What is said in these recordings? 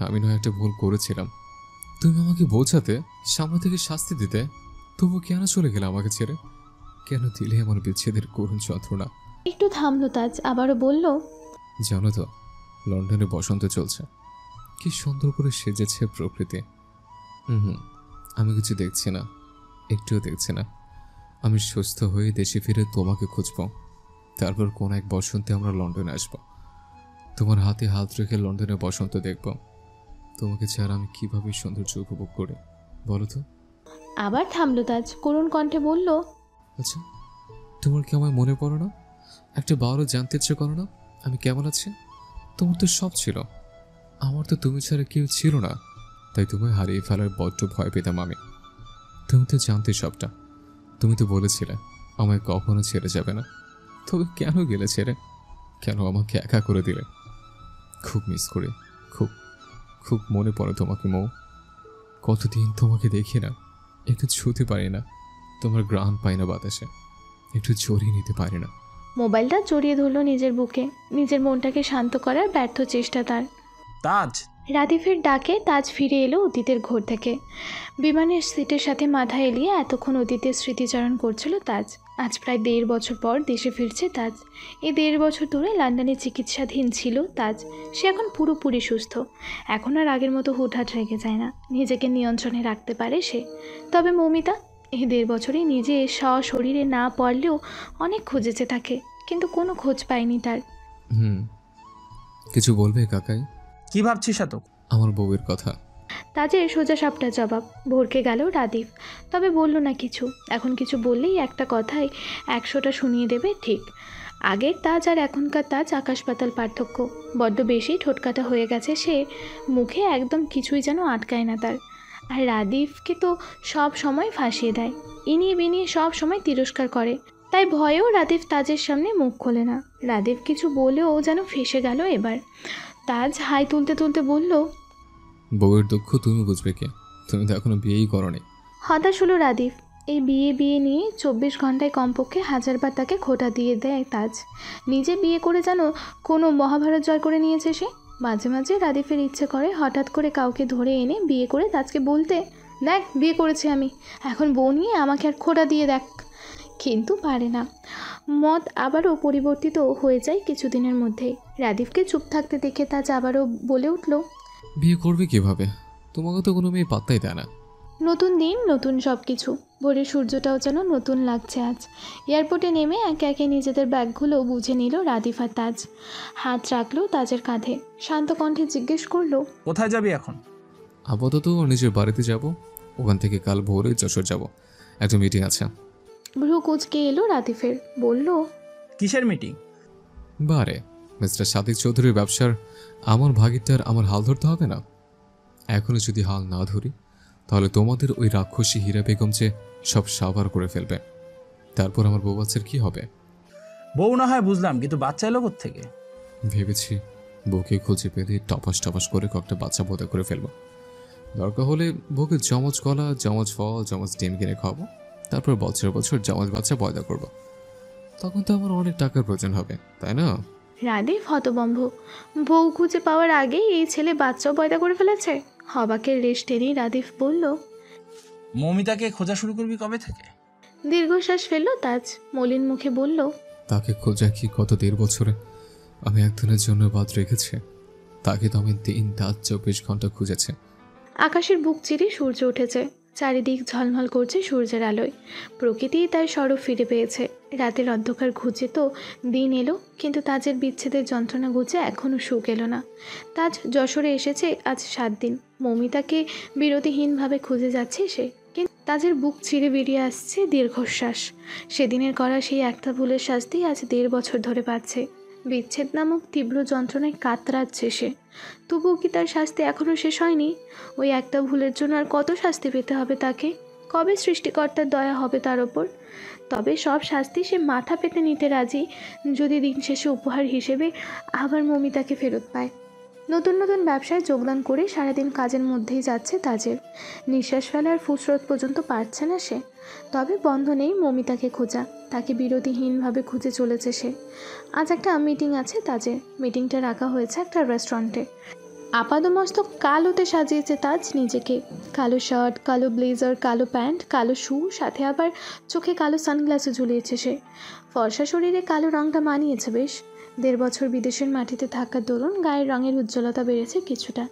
আমি নয় একটা ভুল করেছিলাম, তুমি আমাকে বোঝাতে, সামনে থেকে শাস্তি দিতে, তবু কেন চলে গেলে আমাকে ছেড়ে? কেন দিলে আমার বিচ্ছেদের করুণ যন্ত্রণা? একটু থামলো তাজ, আবারও বলল, জানো তো, লন্ডনে বসন্ত চলছে, কি সুন্দর করে সেজেছে প্রকৃতি। হুম, আমি কিছু দেখছি না, একটুও দেখছি না। আমি সুস্থ হয়ে দেশে ফিরে তোমাকে খুঁজব, তারপর কোন এক বসন্তে আমরা লন্ডনে আসব, তোমার হাতে হাত রেখে লন্ডনে বসন্ত দেখব। তোমাকে ছাড়া আমি কিভাবে সৌন্দর্য উপভোগ করি বলো তো? আবার থামলো তাজ, করুণ কণ্ঠে বলল, আচ্ছা, তোমার কি আমায় মনে পড়ে না? একটা বারও জানতে ইচ্ছে করো না আমি কেমন আছি? তোমার তো সব ছিল, আমার তো তুমি ছাড়া কেউ ছিল না, তাই তোমায় হারিয়ে ফেলার বড্ড ভয় পেতাম আমি। তুমি তো জানতে সবটা, তুমি তো বলেছিলে আমায় কখনো ছেড়ে যাবে না, তবে কেন গেলে ছেড়ে? কেন আমাকে একা করে দিলে? খুব মিস করি, খুব খুব মনে পড়ে তোমাকে মৌ। কতদিন তোমাকে দেখি না, একটু ছুঁতে পারি না, তোমার গ্রাণ পাই না বাতাসে, একটু জড়িয়ে নিতে পারি না। মোবাইলটা জড়িয়ে ধরল নিজের বুকে, নিজের মনটাকে শান্ত করার ব্যর্থ চেষ্টা তার। তাজ, রাদিফের ডাকে তাজ ফিরে এলো অতীতের ঘোর থেকে। বিমানের সিটের সাথে মাথা এলিয়ে এতক্ষণ অতীতের স্মৃতিচারণ করছিল তাজ। আজ প্রায় 1.5 বছর পর দেশে ফিরছে তাজ। এই 1.5 বছর ধরে লন্ডনে চিকিৎসাধীন ছিল তাজ। সে এখন পুরোপুরি সুস্থ, এখন আর আগের মতো হুটহাট রেগে যায় না, নিজেকে নিয়ন্ত্রণে রাখতে পারে সে। তবে মৌমিতা এই 1.5 বছরে নিজে সশরীরে না পারলেও অনেক খুঁজেছে তাকে, কিন্তু কোনো খোঁজ পায়নি তার। হুম, কিছু বলবে কাকাই? কি ভাবছিস এত? আমার বউয়ের কথা। তাজের সোজা সাপটা জবাব। ভরকে গেল রাদিফ, তবে বলল না কিছু। এখন কিছু বললেই একটা কথায় 100টা শুনিয়ে দেবে ঠিক। আগের তাজ আর এখনকার তাজ আকাশ পাতাল পার্থক্য। বড্ড বেশি ঠোঁটকাটা হয়ে গেছে সে, মুখে একদম কিছুই যেন আটকায় না তার। আর রাদিফকে তো সব সময় ফাঁসিয়ে দেয়, ইনিয়ে বিনিয়ে সব সময় তিরস্কার করে। তাই ভয়েও রাদিফ তাজের সামনে মুখ খোলে না। রাদিফ কিছু বলেও যেন ফেঁসে গেল এবার। তাজ হাই তুলতে তুলতে বলল, বউয়ের দুঃখ তুমি বুঝবে কি? তুমি তো এখনো বিয়েই করনি। হতাশ হলো রাদিফ। এই বিয়ে বিয়ে নিয়ে 24 ঘন্টায় কমপক্ষে 1000বার তাকে খোঁটা দিয়ে দেয় তাজ। নিজে বিয়ে করে যেন কোনো মহাভারত জয় করে নিয়েছে সে। মাঝে মাঝে রাদিফের ইচ্ছে করে হঠাৎ করে কাউকে ধরে এনে বিয়ে করে তাজকে বলতে, দেখ বিয়ে করেছি আমি, এখন বউ নিয়ে আমাকে আর খোঁটা দিয়ে দেখ। কিন্তু পারে না। মত আবারও পরিবর্তিত হয়ে যায় কিছুদিনের মধ্যেই। রাদিফকে চুপ থাকতে দেখে তাজ আবারও বলে উঠল, বিয়ে করবে কিভাবে? তোমাকে তো কোনো মেয়ে পাত্তাই দেয় না। নতুন দিন, নতুন সব কিছু। ভোরের সূর্যটাও যেন নতুন লাগছে আজ। এয়ারপোর্টে নেমে একে একে নিজেদের ব্যাগগুলো বুঝে নিল রাদিফ আর তাজ। হাত রাখলো তাজের কাঁধে, শান্ত কণ্ঠে জিজ্ঞেস করলো, কোথায় যাবি এখন? আপাতত নিজের বাড়িতে যাব, ওখান থেকে কাল ভোরে যশোর যাব, একটা মিটিং আছে। ভ্রু কুঁচকে এলো রাদিফের, বলল, কিসের মিটিং? বারে মিস্টার সাদিক চৌধুরীর ব্যবসার আমার ভাগিদার আমার হাল ধরতে হবে না? এখনো যদি হাল না ধরি, তাহলে তোমাদের ওই রাক্ষসী হীরা বেগম যে সব সাবার করে ফেলবে, তারপর আমার বউ বাচ্চার কি হবে? বউ না হয় বুঝলাম, কিন্তু বাচ্চা এলো থেকে? ভেবেছি বউকে খুঁজে পেলে টপাস টপাস করে কয়েকটা বাচ্চা বোধা করে ফেলবো। দরকার হলে বউকে যমজ কলা, যমজ ফল, যমজ ডিম কিনে খাওয়াবো, তারপর বছর বছর যমজ বাচ্চা পয়দা করবো। তখন তো আমার অনেক টাকার প্রয়োজন হবে, তাই না? রাদিফ হতবম্ব। বউ খুঁজে পাওয়ার আগেই এই ছেলে বাচ্চাও পয়দা করে ফেলেছে। হবাকের রেশ টেনেই রাদিফ বলল, মৌমিতাকে খোঁজা শুরু করবি কবে থেকে? দীর্ঘশ্বাস ফেলল তাজ, মলিন মুখে বলল, তাকে খোঁজা কি গত 1.5 বছরে আমি একদিনের জন্য বাদ রেখেছি? তাকে তো আমি দিন রাত 24 ঘন্টা খুঁজেছি। আকাশের বুক চিরে সূর্য উঠেছে, চারিদিক ঝলমল করছে সূর্যের আলোয়। প্রকৃতি তার স্বরূপ ফিরে পেয়েছে। রাতের অন্ধকার ঘুচে তো দিন এলো, কিন্তু তাজের বিচ্ছেদের যন্ত্রণা ঘুচে এখনও সুখ এলো না। তাজ যশোরে এসেছে আজ 7 দিন। মৌমিতাকে বিরতিহীনভাবে খুঁজে যাচ্ছে সে, কিন্তু তাজের বুক চিরে বেরিয়ে আসছে দীর্ঘশ্বাস। সেদিনের করা সেই একটা ভুলের শাস্তি আজ 1.5 বছর ধরে পাচ্ছে। বিচ্ছেদ নামক তীব্র যন্ত্রণায় কাতরাচ্ছে সে। তবুও কি তার শাস্তি এখনও শেষ হয়নি? ওই একটা ভুলের জন্য আর কত শাস্তি পেতে হবে তাকে? কবে সৃষ্টিকর্তার দয়া হবে তার ওপর? তবে সব শাস্তি সে মাথা পেতে নিতে রাজি, যদি দিন শেষে উপহার হিসেবে আবার মৌমিতাকে ফেরত পায়। নতুন নতুন ব্যবসায় যোগদান করে সারাদিন কাজের মধ্যেই যাচ্ছে তাজের। নিঃশ্বাস ফেলার ফুসরত পর্যন্ত পারছে না সে। তবে বন্ধ নেই মমিতাকে খোঁজা, তাকে বিরতিহীনভাবে খুঁজে চলেছে সে। আজ একটা মিটিং আছে তাজের। মিটিংটা রাখা হয়েছে একটা রেস্টুরেন্টে। আপাদমস্তক কালোতে সাজিয়েছে তাজ নিজেকে। কালো শার্ট, কালো ব্লেজার, কালো প্যান্ট, কালো শু, সাথে আবার চোখে কালো সানগ্লাসও ঝুলিয়েছে সে। ফর্সা শরীরে কালো রঙটা মানিয়েছে বেশ। 1.5 বছর বিদেশের মাটিতে থাকার দরুন গায়ের রঙের উজ্জ্বলতা বেড়েছে কিছুটা।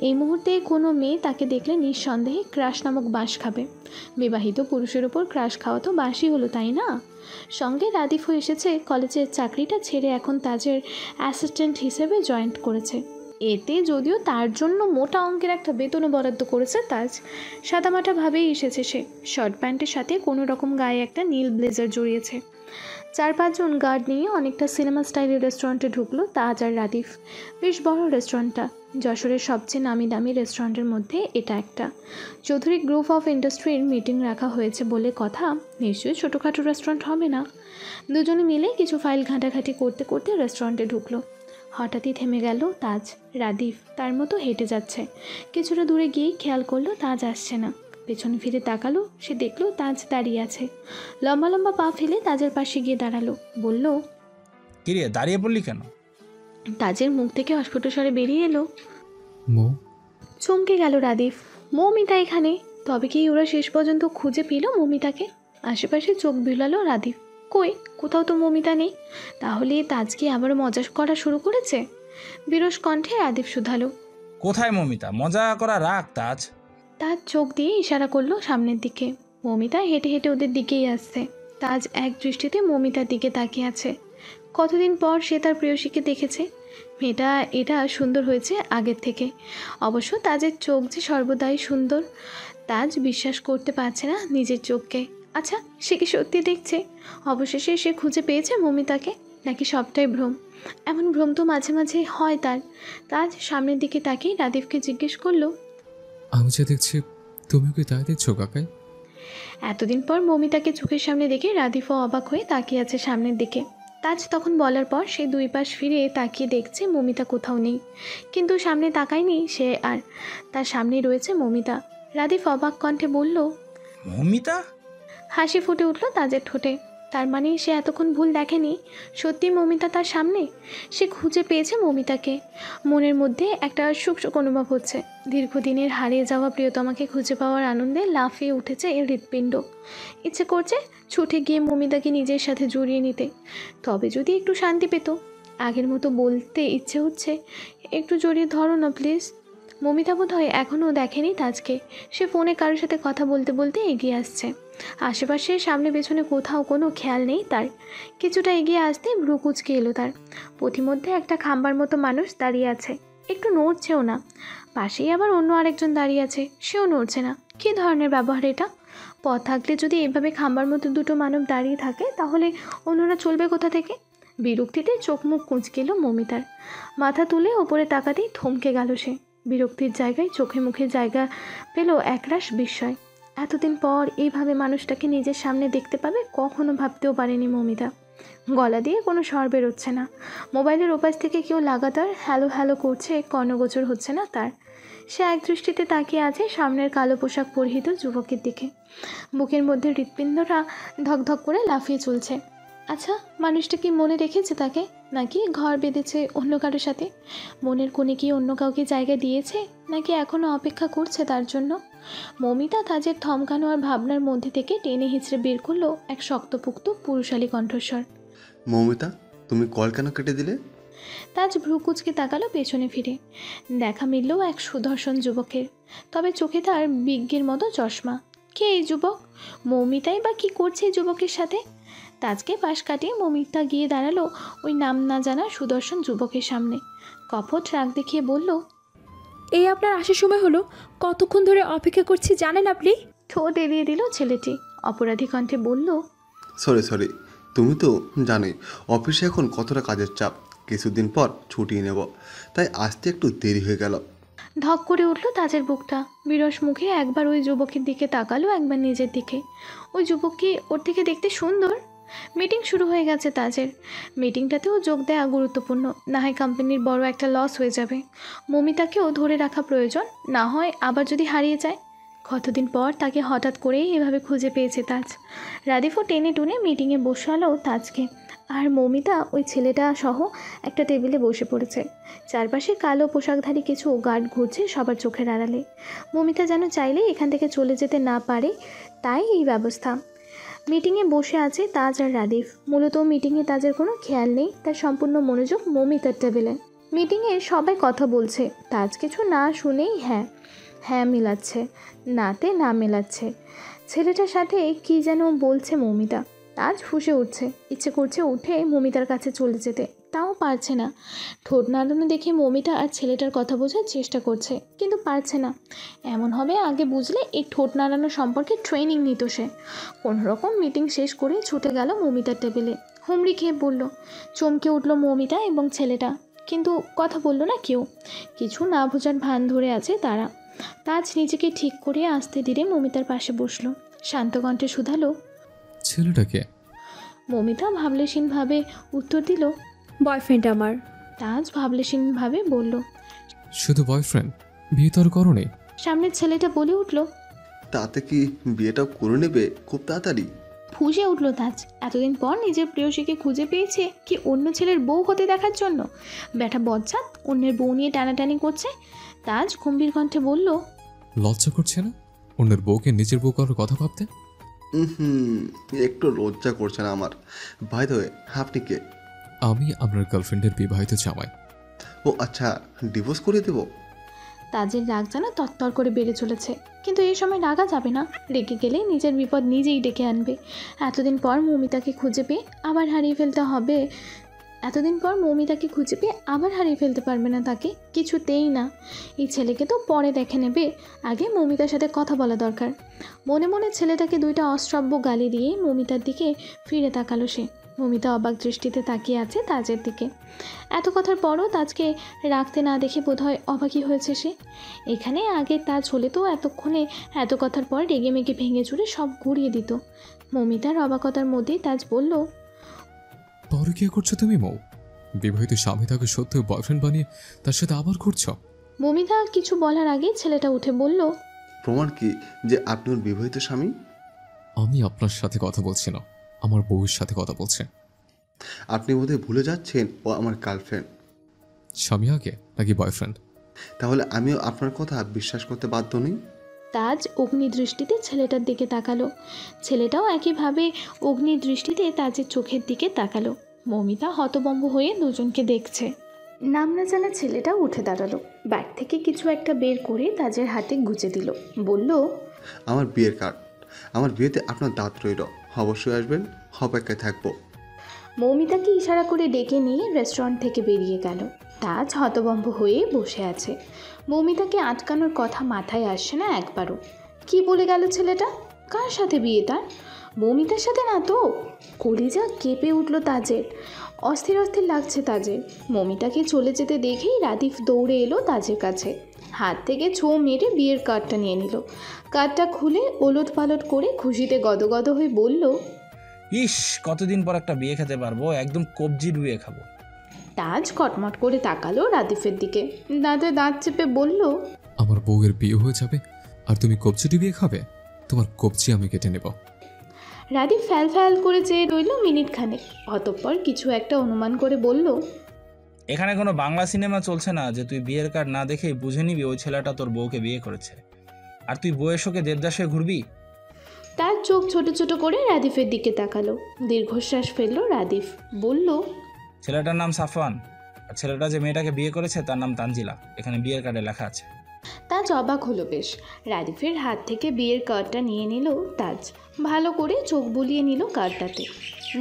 এই মুহূর্তে কোনো মেয়ে তাকে দেখলে নিঃসন্দেহে ক্রাশ নামক বাঁশ খাবে। বিবাহিত পুরুষের ওপর ক্রাশ খাওয়া তো বাঁশই হলো, তাই না? সঙ্গে রাদিফও এসেছে। কলেজের চাকরিটা ছেড়ে এখন তাজের অ্যাসিস্ট্যান্ট হিসেবে জয়েন্ট করেছে। এতে যদিও তার জন্য মোটা অঙ্কের একটা বেতনও বরাদ্দ করেছে তাজ। সাদামাটাভাবেই এসেছে সে। শর্ট প্যান্টের সাথে কোনো রকম গায়ে একটা নীল ব্লেজার জড়িয়েছে। 4-5 জন গার্ড নিয়ে অনেকটা সিনেমা স্টাইলের রেস্টুরেন্টে ঢুকলো তাজ আর রাদিফ। বেশ বড় রেস্টুরেন্টটা, যশোরের সবচেয়ে নামি দামি রেস্টুরেন্টের মধ্যে এটা একটা। চৌধুরী গ্রুপ অফ ইন্ডাস্ট্রির মিটিং রাখা হয়েছে বলে কথা, নিশ্চয়ই ছোটোখাটো রেস্টুরেন্ট হবে না। দুজনে মিলে কিছু ফাইল ঘাঁটাঘাঁটি করতে করতে রেস্টুরেন্টে ঢুকলো। হঠাৎই থেমে গেল তাজ। রাদিফ তার মতো হেঁটে যাচ্ছে। কিছুটা দূরে গিয়েই খেয়াল করলো তাজ আসছে না। পেছনে ফিরে তাকালো, সে দেখলো তাজ দাঁড়িয়ে আছে। লম্বা লম্বা পা ফেলে তাজের পাশে গিয়ে দাঁড়ালো, বলল, কিরে দাঁড়িয়ে পড়লি কেন? তাজের মুখ থেকে অস্ফুট স্বরে বেরিয়ে এলো, মো। চমকে গেল রাদিফ। মৌমিতা এখানে? তবে কি ওরা শেষ পর্যন্ত খুঁজে পেল মৌমিতাকে? আশেপাশে চোখ বিলালো রাদিফ। কই, কোথাও তো মৌমিতা নেই। তাহলে তাজ কি আবারও মজা করা শুরু করেছে? বিরস কণ্ঠে রাদিফ শুধালো, কোথায় মমিতা? মজা করা রাখ তাজ। তাজ চোখ দিয়ে ইশারা করলো সামনের দিকে। মৌমিতা হেঁটে হেঁটে ওদের দিকেই আসছে। তাজ এক দৃষ্টিতে মৌমিতার দিকে তাকিয়ে আছে। কতদিন পর সে তার প্রেয়সীকে দেখেছে। মেয়েটা এটা সুন্দর হয়েছে আগের থেকে। অবশ্য তাজের চোখ যে সর্বদাই সুন্দর। তাজ বিশ্বাস করতে পারছে না নিজের চোখকে। আচ্ছা, সে কি সত্যি দেখছে? অবশেষে সে খুঁজে পেয়েছে মৌমিতাকে, নাকি সবটাই ভ্রম? এমন ভ্রম তো মাঝে মাঝে হয় তার। তাজ সামনের দিকে তাকিয়ে রাদিফকে জিজ্ঞেস করলো, আমি যা দেখছি তুমিও কি তাই দেখছো কাকাই? এতদিন পর মৌমিতাকে চোখের সামনে দেখে রাদিফও অবাক হয়ে তাকিয়ে আছে সামনের দিকে। তাজ তখন বলার পর সে 2 পাশ ফিরে তাকিয়ে দেখছে মৌমিতা কোথাও নেই। কিন্তু সামনে তাকায়নি সে আর, তার সামনেই রয়েছে মৌমিতা। রাদিফ অবাক কণ্ঠে বলল, মমিতা? হাসি ফুটে উঠল তাজের ঠোঁটে। তার মানে সে এতক্ষণ ভুল দেখেনি, সত্যি মৌমিতা তার সামনে। সে খুঁজে পেয়েছে মৌমিতাকে। মনের মধ্যে একটা সুখ সুখ অনুভব হচ্ছে। দীর্ঘদিনের হারিয়ে যাওয়া প্রিয়তমাকে খুঁজে পাওয়ার আনন্দে লাফিয়ে উঠেছে এর হৃৎপিণ্ড। ইচ্ছে করছে ছুটে গিয়ে মৌমিতাকে নিজের সাথে জড়িয়ে নিতে। তবে যদি একটু শান্তি পেত। আগের মতো বলতে ইচ্ছে হচ্ছে, একটু জড়িয়ে ধরো না প্লিজ। মৌমিতা বোধ হয় এখনও দেখেনি তাজকে। সে ফোনে কারোর সাথে কথা বলতে বলতে এগিয়ে আসছে। আশেপাশে সামনে পেছনে কোথাও কোনো খেয়াল নেই তার। কিছুটা এগিয়ে আসতে ভ্রু কুঁচকে এলো তার। পথিমধ্যে একটা খাম্বার মতো মানুষ দাঁড়িয়ে আছে, একটু নড়ছেও না। পাশেই আবার অন্য আরেকজন দাঁড়িয়ে আছে, সেও নড়ছে না। কী ধরনের ব্যবহার এটা? পথ থাকলে যদি এভাবে খাম্বার মতো দুটো মানব দাঁড়িয়ে থাকে, তাহলে অন্যরা চলবে কোথা থেকে? বিরক্তিতে চোখ মুখ কুঁচকে এলো মৌমিতার। মাথা তুলে ওপরে তাকাতেই থমকে গেল সে। বিরক্তির জায়গায় চোখে মুখে জায়গা পেল একরাশ বিস্ময়। এতদিন পর এইভাবে মানুষটাকে নিজের সামনে দেখতে পাবে কখনো ভাবতেও পারেনি মৌমিতা। গলা দিয়ে কোনো স্বর বেরোচ্ছে না। মোবাইলের ওপাশ থেকে কেউ লাগাতার হ্যালো হ্যালো করছে, কর্ণগোচর হচ্ছে না তার। সে এক দৃষ্টিতে তাকিয়ে আছে সামনের কালো পোশাক পরিহিত যুবকের দিকে। বুকের মধ্যে হৃৎপিণ্ডটা ধকধক করে লাফিয়ে চলছে। আচ্ছা, মানুষটা কি মনে রেখেছে তাকে, নাকি ঘর বেঁধেছে অন্য কারোর সাথে? মনের কোণে কি অন্য কাউকে জায়গা দিয়েছে, নাকি এখনও অপেক্ষা করছে তার জন্য? মৌমিতা তাজের থমকানো আর ভাবনার মধ্যে থেকে টেনে হিঁচড়ে বের করলো এক শক্তপুক্ত পুরুষালী কণ্ঠস্বর। মৌমিতা, তুমি কল কেন কেটে দিলে? তাজ ভ্রু কুঁচকে তাকালো পেছনে ফিরে। দেখা মিলল এক সুদর্শন যুবকের। তবে চোখে তার বিজ্ঞের মতো চশমা। কে এই যুবক? মৌমিতাই বা কী করছে এই যুবকের সাথে? তাজকে পাশ কাটিয়ে মৌমিতা গিয়ে দাঁড়ালো ওই নাম না জানা সুদর্শন যুবকের সামনে। কপট রাগ দেখিয়ে বলল, এই আপনার আসার সময় হলো। কতক্ষণ ধরে অপেক্ষা করছি জানেন আপনি? ঠোঁট এড়িয়ে দিল ছেলেটি। অপরাধী কণ্ঠে বলল, সরি, তুমি তো জানোই অফিসে এখন কতটা কাজের চাপ। কিছুদিন পর ছুটি নেব, তাই আসতে একটু দেরি হয়ে গেল। ধক করে উঠল তাজের বুকটা। বিরস মুখে একবার ওই যুবকের দিকে তাকালো, একবার নিজের দিকে। ওই যুবক কি ওর থেকে দেখতে সুন্দর? মিটিং শুরু হয়ে গেছে তাজের। মিটিংটাতেও যোগ দেওয়া গুরুত্বপূর্ণ, না হয় কোম্পানির বড় একটা লস হয়ে যাবে। মমিতাকেও ধরে রাখা প্রয়োজন, না হয় আবার যদি হারিয়ে যায়। কতদিন পর তাকে হঠাৎ করেই এভাবে খুঁজে পেয়েছে তাজ। রাদিফও টেনে টুনে মিটিংয়ে বসালো তাজকে, আর মৌমিতা ওই ছেলেটা সহ একটা টেবিলে বসে পড়েছে। চারপাশে কালো পোশাকধারী কিছু গার্ড ঘুরছে সবার চোখের আড়ালে। মৌমিতা যেন চাইলেই এখান থেকে চলে যেতে না পারে, তাই এই ব্যবস্থা। মিটিংয়ে বসে আছে তাজ আর রাদিফ। মূলত মিটিংয়ে তাজের কোনো খেয়াল নেই, তার সম্পূর্ণ মনোযোগ মৌমিতার টেবিলে। মিটিংয়ে সবাই কথা বলছে, তাজ কিছু না শুনেই হ্যাঁ হ্যাঁ মেলাচ্ছে, নাতে না মেলাচ্ছে। ছেলেটার সাথে কি যেন বলছে মৌমিতা। তাজ ফুঁসে উঠছে, ইচ্ছে করছে উঠে মৌমিতার কাছে চলে যেতে, তাও পারছে না। ঠোঁট নাড়ানো দেখে মৌমিতা আর ছেলেটার কথা বোঝার চেষ্টা করছে, কিন্তু পারছে না। এমন হবে আগে বুঝলে এই ঠোঁট নাড়ানো সম্পর্কে ট্রেনিং নিত সে। কোনোরকম মিটিং শেষ করে ছুটে গেল মৌমিতার টেবিলে, হুমড়ি খেয়ে পড়ল। চমকে উঠল মৌমিতা এবং ছেলেটা, কিন্তু কথা বলল না কেউ। কিছু না বোঝার ভান ধরে আছে তারা। তাজ নিজেকে ঠিক করে আস্তে ধীরে মৌমিতার পাশে বসলো, শান্ত কণ্ঠে শুধালো, ছেলেটাকে? মৌমিতা ভাবলেশীনভাবে উত্তর দিল, বয়ফ্রেন্ড আমার। তাজ ভাবলেশীনভাবে বলল। শুধু বয়ফ্রেন্ড? বিয়ে তো আর করোনি? সামনের ছেলেটা বলে উঠল। তাতে কি বিয়েটাও করে নেবে খুব তাড়াতাড়ি? ফুঁসে উঠল তাজ। এতদিন পর নিজের প্রেয়সীকে খুঁজে পেয়েছে কি অন্য ছেলের বউ হতে দেখার জন্য? ব্যাটা বজ্জাত অন্যের বউ নিয়ে টানাটানি করছে। তাজ গম্ভীর কণ্ঠে বলল, লজ্জা করছে না অন্যের বউকে নিজের বউ করার কথা ভাবতে? একটু লজ্জা করছে না আমার। ভাই দ্য ওয়ে, আপনি কে? আমি আপনার গার্লফ্রেন্ডের বিবাহিত জামাই। ও আচ্ছা, ডিভোর্স করে দেবো? তাজের রাগ যেন তত্তর করে বেড়ে চলেছে, কিন্তু এই সময় রাগা যাবে না। রেগে গেলে নিজের বিপদ নিজেই ডেকে আনবে। এতদিন পর মৌমিতাকে খুঁজে পেয়ে আবার হারিয়ে ফেলতে পারবে না তাকে, কিছুতেই না। এই ছেলেকে তো পরে দেখে নেবে, আগে মৌমিতার সাথে কথা বলা দরকার। মনে মনে ছেলেটাকে দুইটা অশ্রাব্য গালি দিয়ে মৌমিতার দিকে ফিরে তাকালো সে। মৌমিতা অবাক দৃষ্টিতে তাকিয়ে আছে তাজের দিকে। এত কথার পরও তাজকে রাখতে না দেখে বোধহয় অবাকই হয়েছে সে। এখানে আগে তাজ হলে তো এতক্ষণে এত কথার পর রেগে মেগে ভেঙে চুরে সব গুড়িয়ে দিত। মৌমিতার অবাকতার মধ্যেই তাজ বলল, পরকীয়া করছো তুমি মৌ? বিবাহিত স্বামী তাকে সত্য বয়ফ্রেন্ড বানিয়ে তার সাথে আবার ঘুরছো? মৌমিতা কিছু বলার আগে ছেলেটা উঠে বলল, প্রমাণ কি যে আপনি ওর বিবাহিত স্বামী? আমি আপনার সাথে কথা বলছি না, আমার বউয়ের সাথে কথা বলছে। আপনি বোধহয় ভুলে যাচ্ছেন ও আমার গার্লফ্রেন্ড। স্বামী আগে নাকি বয়ফ্রেন্ড? তাহলে আমিও আপনার কথা বিশ্বাস করতে বাধ্য নই। তাজ অগ্নিদৃষ্টিতে ছেলেটার দিকে তাকালো। ছেলেটাও একইভাবে অগ্নিদৃষ্টিতে তাজের চোখের দিকে তাকালো। মৌমিতা হতভম্ব হয়ে দুজনকে দেখছে। নাম না জানা ছেলেটা উঠে দাঁড়ালো, ব্যাগ থেকে কিছু একটা বের করে তাজের হাতে গুজে দিল, বলল, আমার বিয়ের কার্ড। আমার বিয়েতে আপনার দাঁত রইল, অবশ্যই আসবেন, অপেক্ষায় থাকবো। মৌমিতাকে ইশারা করে ডেকে নিয়ে রেস্টুরেন্ট থেকে বেরিয়ে গেল। তাজ হতভম্ব হয়ে বসে আছে। মৌমিতাকে আটকানোর কথা মাথায় আসছে না একবারও। কি বলে গেল ছেলেটা? কার সাথে বিয়ে তার? মৌমিতার সাথে না তো? কলিজা কেঁপে উঠল তাজের। অস্থির অস্থির লাগছে তাজের। মৌমিতাকে চলে যেতে দেখেই রাদিফ দৌড়ে এলো তাজের কাছে। হাত থেকে ছো মেরে বিয়ের কার্ডটা নিয়ে নিল। কার্ডটা খুলে ওলট পালট করে খুশিতে গদগদ হয়ে বলল, ইস, কতদিন পর একটা বিয়ে খেতে পারবো, একদম কবজির বিয়ে খাবো। তাজ কটমট করে তাকালো রাদিফের দিকে, দাঁতে দাঁত চেপে বলল, আমার বউয়ের বিয়ে হয়ে যাবে আর তুমি কবজি ডিবিয়ে খাবে? তোমার কবজি আমি কেটে নেব। রাদিফ ফ্যাল ফ্যাল করে চেয়ে রইল মিনিট খানেক, অতঃপর কিছু একটা অনুমান করে বলল, এখানে কোনো বাংলা সিনেমা চলছে না যে তুই বিয়ের কার্ড না দেখেই বুঝে নিবি ওই ছেলেটা তোর বউকে বিয়ে করেছে, আর তুই বউয়ের শোকে দেবদাস হয়ে ঘুরবি। তার চোখ ছোট ছোট করে রাদিফের দিকে তাকালো। দীর্ঘশ্বাস ফেললো রাদিফ, বলল, ছেলেটার নাম সাফওয়ান, আর ছেলেটা যে মেয়েটাকে বিয়ে করেছে তার নাম তানজিলা, এখানে বিয়ের কার্ডে লেখা আছে। তাজ অবাক হলো বেশ। রাদিফের হাত থেকে বিয়ের কার্ডটা নিয়ে নিল তাজ। ভালো করে চোখ বুলিয়ে নিল কার্ডটাতে।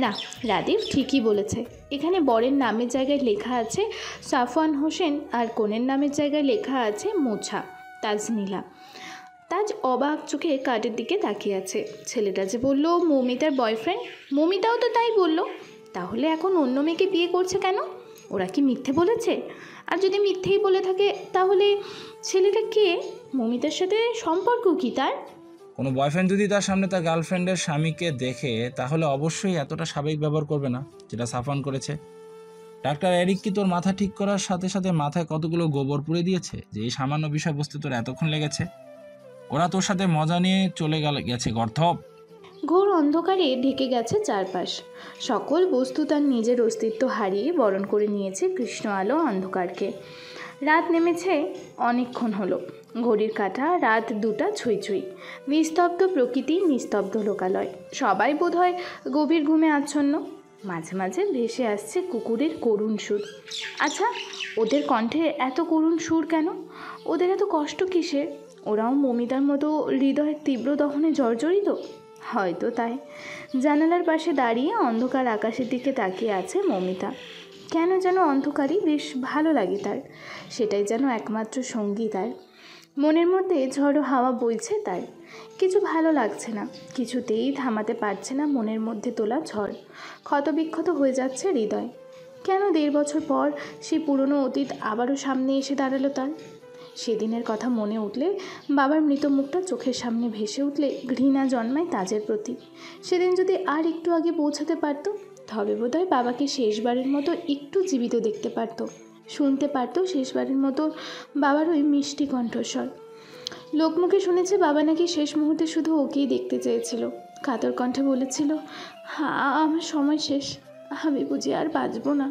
না, রাদিফ ঠিকই বলেছে। এখানে বরের নামের জায়গায় লেখা আছে সাফওয়ান হোসেন, আর কনের নামের জায়গায় লেখা আছে মোছা তাজনীলা। তাজ অবাক চোখে কার্ডের দিকে তাকিয়ে আছে। ছেলেটা যে বলল মৌমিতার বয়ফ্রেন্ড, মৌমিতাও তো তাই বলল। তাহলে এখন অন্য মেয়েকে বিয়ে করছে কেন? ওরা কি মিথ্যে বলেছে? আর যদি মিথ্যেই বলে থাকে তাহলে ছেলেটা কে? মৌমিতার সাথে সম্পর্ক কি তার? কোনো বয়ফ্রেন্ড যদি তার সামনে তার গার্লফ্রেন্ডের স্বামীকে দেখে তাহলে অবশ্যই এতটা স্বাভাবিক ব্যবহার করবে না যেটা সাফওয়ান করেছে। ডাক্তার এরিক কি তোর মাথা ঠিক করার সাথে সাথে মাথায় কতগুলো গোবর পুড়ে দিয়েছে যে এই সামান্য বিষয়বস্তু তোর এতক্ষণ লেগেছে? ওরা তোর সাথে মজা নিয়ে চলে গেছে গর্ধব। ঘোর অন্ধকারে ঢেকে গেছে চারপাশ। সকল বস্তু তার নিজের অস্তিত্ব হারিয়ে বরণ করে নিয়েছে কৃষ্ণ আলো অন্ধকারকে। রাত নেমেছে অনেকক্ষণ হলো। ঘড়ির কাঁটা রাত 2টা ছুঁই ছুঁই। নিস্তব্ধ প্রকৃতি, নিস্তব্ধ লোকালয়, সবাই বোধহয় গভীর ঘুমে আচ্ছন্ন। মাঝে মাঝে ভেসে আসছে কুকুরের করুণ সুর। আচ্ছা, ওদের কণ্ঠে এত করুণ সুর কেন? ওদের এত কষ্ট কিসে? ওরাও মমিতার মতো হৃদয়ের তীব্র দহনে জর্জরিত? হয়তো তাই। জানালার পাশে দাঁড়িয়ে অন্ধকার আকাশের দিকে তাকিয়ে আছে মমিতা। কেন যেন অন্ধকারই বেশ ভালো লাগে তার। সেটাই যেন একমাত্র সঙ্গী তার। মনের মধ্যে ঝড়ো হাওয়া বইছে তার। কিছু ভালো লাগছে না, কিছুতেই থামাতে পারছে না মনের মধ্যে তোলা ঝড়। ক্ষতবিক্ষত হয়ে যাচ্ছে হৃদয়। কেন 1.5 বছর পর সেই পুরনো অতীত আবারও সামনে এসে দাঁড়ালো তার? সেদিনের কথা মনে উঠলে, বাবার মৃত মুখটা চোখের সামনে ভেসে উঠলে ঘৃণা জন্মায় তাজের প্রতি। সেদিন যদি আর একটু আগে পৌঁছাতে পারতো, তবে বোধহয় বাবাকে শেষবারের মতো একটু জীবিত দেখতে পারতো, শুনতে পারতো শেষবারের মতো বাবার ওই মিষ্টি কণ্ঠস্বর। লোকমুখে শুনেছে বাবা নাকি শেষ মুহূর্তে শুধু ওকেই দেখতে চেয়েছিল। কাতর কণ্ঠে বলেছিল, আমার সময় শেষ, আমি বুঝি আর বাঁচবো না।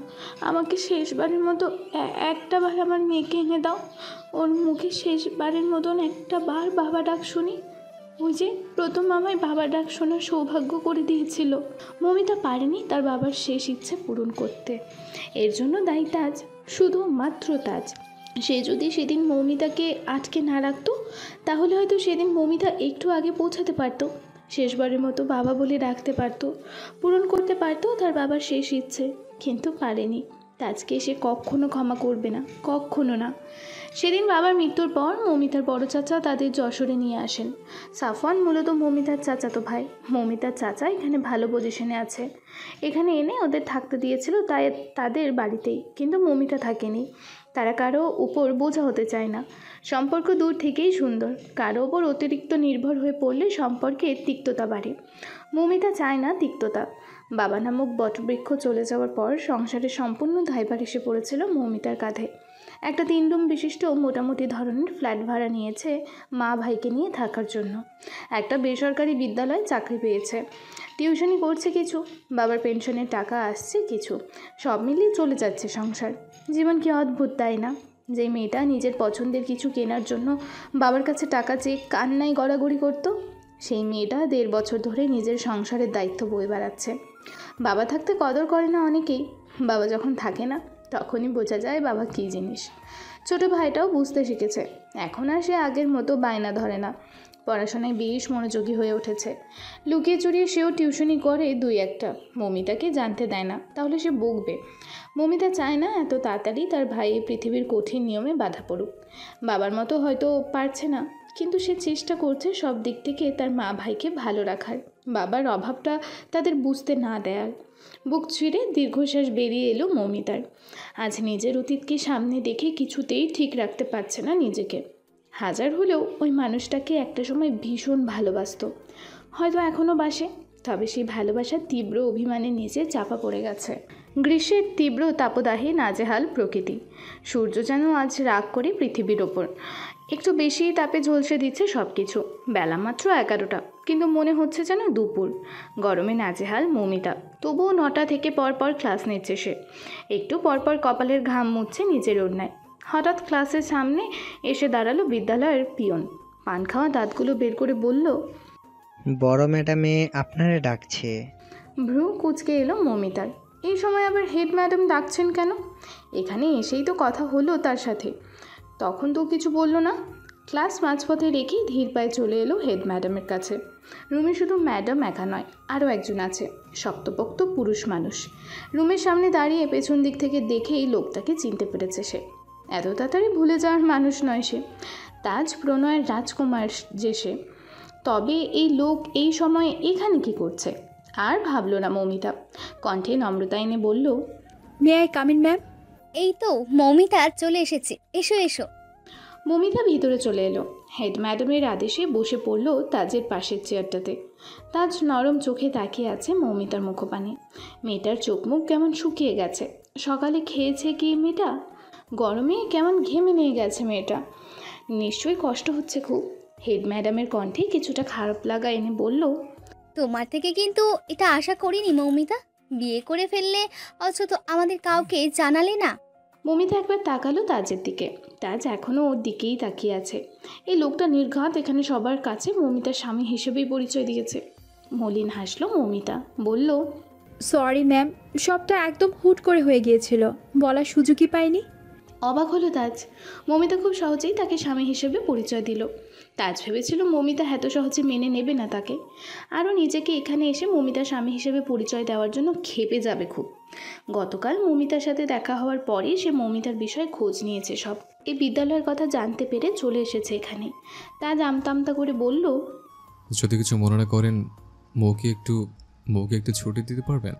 আমাকে শেষবারের মতো একটা বার আমার মেয়েকে এনে দাও। ওর মুখে শেষবারের মতন একটা বার বাবা ডাক শুনি। ওই যে প্রথম আমায় বাবা ডাক শোনার সৌভাগ্য করে দিয়েছিল। মমিতা পারেনি তার বাবার শেষ ইচ্ছে পূরণ করতে। এর জন্য দায়ী তাজ, শুধুমাত্র তাজ। সে যদি সেদিন মৌমিতাকে আটকে না রাখতো, তাহলে হয়তো সেদিন মৌমিতা একটু আগে পৌঁছাতে পারতো, শেষবারের মতো বাবা বলে ডাকতে পারতো, পূরণ করতে পারতো তার বাবার শেষ ইচ্ছে। কিন্তু পারেনি। তাজকে সে কখনো ক্ষমা করবে না, কখনো না। সেদিন বাবার মৃত্যুর পর মৌমিতার বড় চাচা তাদের যশোরে নিয়ে আসেন। সাফওয়ান মূলত মৌমিতার চাচাতো ভাই। মৌমিতার চাচা এখানে ভালো পজিশনে আছে, এখানে এনে ওদের থাকতে দিয়েছিল, তাই তাদের বাড়িতেই। কিন্তু মৌমিতা থাকেনি। তারা কারো উপর বোঝা হতে চায় না। সম্পর্ক দূর থেকেই সুন্দর। কারো ওপর অতিরিক্ত নির্ভর হয়ে পড়লে সম্পর্কে তিক্ততা বাড়ে। মৌমিতা চায় না তিক্ততা। বাবা নামক বটবৃক্ষ চলে যাওয়ার পর সংসারের সম্পূর্ণ দায়ভার এসে পড়েছিল মৌমিতার কাঁধে। একটা 3 রুম বিশিষ্ট মোটামুটি ধরনের ফ্ল্যাট ভাড়া নিয়েছে মা ভাইকে নিয়ে থাকার জন্য। একটা বেসরকারি বিদ্যালয়ে চাকরি পেয়েছে। টিউশনি করছে কিছু, বাবার পেনশনের টাকা আসছে কিছু। সব মিলিয়ে চলে যাচ্ছে সংসার। জীবন কি অদ্ভুত, তাই না? যে মেয়েটা নিজের পছন্দের কিছু কেনার জন্য বাবার কাছে টাকা চেয়ে কান্নায় গড়াগড়ি করতো, সেই মেয়েটা 1.5 বছর ধরে নিজের সংসারের দায়িত্ব বয়ে বেড়াচ্ছে। বাবা থাকতে কদর করে না অনেকেই। বাবা যখন থাকে না, তখনই বোঝা যায় বাবা কী জিনিস। ছোটো ভাইটাও বুঝতে শিখেছে। এখন আর সে আগের মতো বায়না ধরে না। পড়াশোনায় বেশ মনোযোগী হয়ে উঠেছে। লুকিয়ে চুরিয়ে সেও টিউশনি করে 2-1টা। মমিতাকে জানতে দেয় না, তাহলে সে বকবে। মমিতা চায় না এত তাড়াতাড়ি তার ভাই এই পৃথিবীর কঠিন নিয়মে বাধা পড়ুক। বাবার মতো হয়তো পারছে না, কিন্তু সে চেষ্টা করছে সব দিক থেকে তার মা ভাইকে ভালো রাখার, বাবার অভাবটা তাদের বুঝতে না দেয়ার। বুক ছিঁড়ে দীর্ঘশ্বাস বেরিয়ে এলো মৌমিতার। আজ নিজের অতীতকে সামনে দেখে কিছুতেই ঠিক রাখতে পারছে না নিজেকে। হাজার হলেও ওই মানুষটাকে একটা সময় ভীষণ ভালোবাসতো, হয়তো এখনও বাসে, তবে সেই ভালোবাসার তীব্র অভিমানের নিচে চাপা পড়ে গেছে। গ্রীষ্মের তীব্র তাপদাহে নাজেহাল প্রকৃতি। সূর্য যেন আজ রাগ করে পৃথিবীর ওপর একটু বেশি তাপে ঝলসে দিচ্ছে সব কিছু। বেলা মাত্র 11টা, কিন্তু মনে হচ্ছে যেন দুপুর। গরমে নাজেহাল মৌমিতা, তবুও 9টা থেকে পরপর ক্লাস নিচ্ছে সে। একটু পরপর কপালের ঘাম মুছছে নিজের ওড়নায়। হঠাৎ ক্লাসের সামনে এসে দাঁড়ালো বিদ্যালয়ের পিয়ন। পান খাওয়া দাঁতগুলো বের করে বলল, বড় ম্যাডামে আপনারে ডাকছে। ভ্রু কুঁচকে এলো মৌমিতার। এই সময় আবার হেড ম্যাডাম ডাকছেন কেন? এখানে এসেই তো কথা হলো তার সাথে, তখন তো কিছু বলল না। ক্লাস মাঝপথে রেখেই ধীর পায়ে চলে এলো হেড ম্যাডামের কাছে। রুমে শুধু ম্যাডাম একা নয়, আরও একজন আছে, শক্তপোক্ত পুরুষ মানুষ। রুমের সামনে দাঁড়িয়ে পেছন দিক থেকে দেখেই লোকটাকে চিনতে পেরেছে সে। এত তাড়াতাড়ি ভুলে যাওয়ার মানুষ নয় সে। তাজ প্রণয়ের রাজকুমার যে সে। তবে এই লোক এই সময়ে এখানে কি করছে? আর ভাবলো না মৌমিতা। কণ্ঠে নম্রতা এনে বলল, may I come in ma'am? এই তো মৌমিতা চলে এসেছে, এসো এসো। মমিতা ভিতরে চলে এলো। হেড ম্যাডামের আদেশে বসে পড়ল তাজের পাশের চেয়ারটাতে। তাজ নরম চোখে তাকিয়ে আছে মৌমিতার মুখপানে। মেয়েটার চোখ মুখ কেমন শুকিয়ে গেছে। সকালে খেয়েছে কি মেয়েটা? গরমে কেমন ঘেমে নিয়ে গেছে মেয়েটা। নিশ্চয়ই কষ্ট হচ্ছে খুব। হেড ম্যাডামের কণ্ঠে কিছুটা খারাপ লাগা এনে বলল, তোমার থেকে কিন্তু এটা আশা করিনি মৌমিতা। বিয়ে করে ফেললে অথচ আমাদের কাউকে জানালে না। মমিতা একবার তাকালো তাজের দিকে। তাজ এখনও ওর দিকেই তাকিয়ে আছে। এই লোকটা নির্ঘাত এখানে সবার কাছে মমিতার স্বামী হিসেবেই পরিচয় দিয়েছে। মলিন হাসলো মমিতা, বলল, সরি ম্যাম, সবটা একদম হুট করে হয়ে গিয়েছিল, বলার সুযোগই পাইনি। অবাক হলো তাজ। মমিতা খুব সহজেই তাকে স্বামী হিসেবে পরিচয় দিল। তাজ ভেবেছিল মমিতা এত সহজে মেনে নেবে না তাকে। আরও নিজেকে এখানে এসে মমিতার স্বামী হিসেবে পরিচয় দেওয়ার জন্য ক্ষেপে যাবে খুব। গতকাল মমিতার সাথে দেখা হওয়ার পরেই সে মমিতার বিষয়ে খোঁজ নিয়েছে সব। এই বিদ্যালয়ের কথা জানতে পেরে চলে এসেছে এখানে। তাজ আমতা করে বলল, যদি কিছু মনে না করেন, মৌকে একটু ছুটি দিতে পারবেন?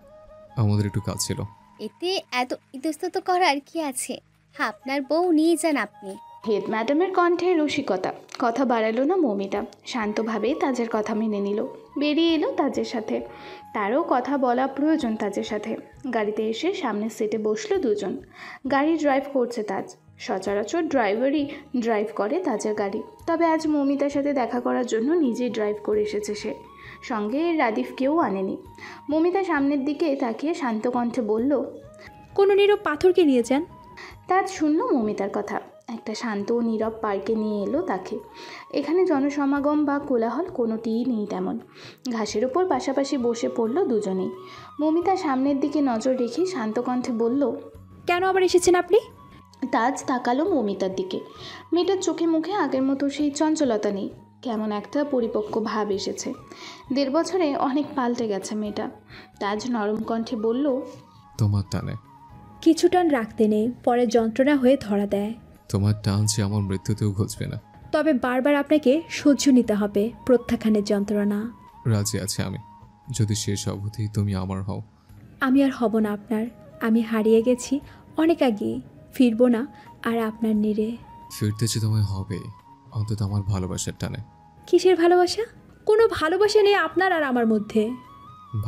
আমাদের একটু কাজ ছিল। এতে এত ইতস্তত করার কি আছে? আপনার বউ নিয়ে যান আপনি। হেড ম্যাডামের কণ্ঠে রসিকতা। কথা বাড়ালো না মমিতা, শান্তভাবে তাজের কথা মেনে নিল। বেরিয়ে এলো তাজের সাথে। তারও কথা বলা প্রয়োজন তাজের সাথে। গাড়িতে এসে সামনের সিটে বসলো দুজন। গাড়ি ড্রাইভ করছে তাজ। সচরাচর ড্রাইভারই ড্রাইভ করে তাজের গাড়ি, তবে আজ মমিতার সাথে দেখা করার জন্য নিজেই ড্রাইভ করে এসেছে সে। সঙ্গে রাদিফকেও আনেনি। মমিতা সামনের দিকে তাকিয়ে শান্ত কণ্ঠে বলল, কোনো নীরব পাথরকে নিয়ে যান। তাজ শুনল মমিতার কথা। একটা শান্ত ও নীরব পার্কে নিয়ে এলো তাকে। এখানে জনসমাগম বা কোলাহল কোনোটিই নেই তেমন। ঘাসের ওপর পাশাপাশি বসে পড়ল দুজনেই। মমিতা সামনের দিকে নজর রেখে শান্ত কণ্ঠে বলল, কেন আবার এসেছেন আপনি? তাজ তাকালো মমিতার দিকে। মেয়েটার চোখে মুখে আগের মতো সেই চঞ্চলতা নেই। কেমন একটা পরিপক্ক ভাব এসেছে। 1.5 বছরে অনেক পাল্টে গেছে মেয়েটা। তাজ নরম কণ্ঠে বলল, তোমার টানে। কিছু টান রাখতে নেই, পরে যন্ত্রণা হয়ে ধরা দেয়। তোমার টান যে আমার মৃত্যুতেও ঘুচবে না। তবে বারবার আপনাকে সহ্য নিতে হবে প্রত্যাখ্যানের যন্ত্রণা। রাজি আছে আমি, যদি শেষ অবধি তুমি আমার হও। আমি আর হব না আপনার। আমি হারিয়ে গেছি অনেক আগে, ফিরবো না আর আপনার নীড়ে। ফিরতে যে তোমায় হবে, অন্তত আমার ভালোবাসার টানে। কিসের ভালোবাসা? কোনো ভালোবাসা নেই আপনার আর আমার মধ্যে।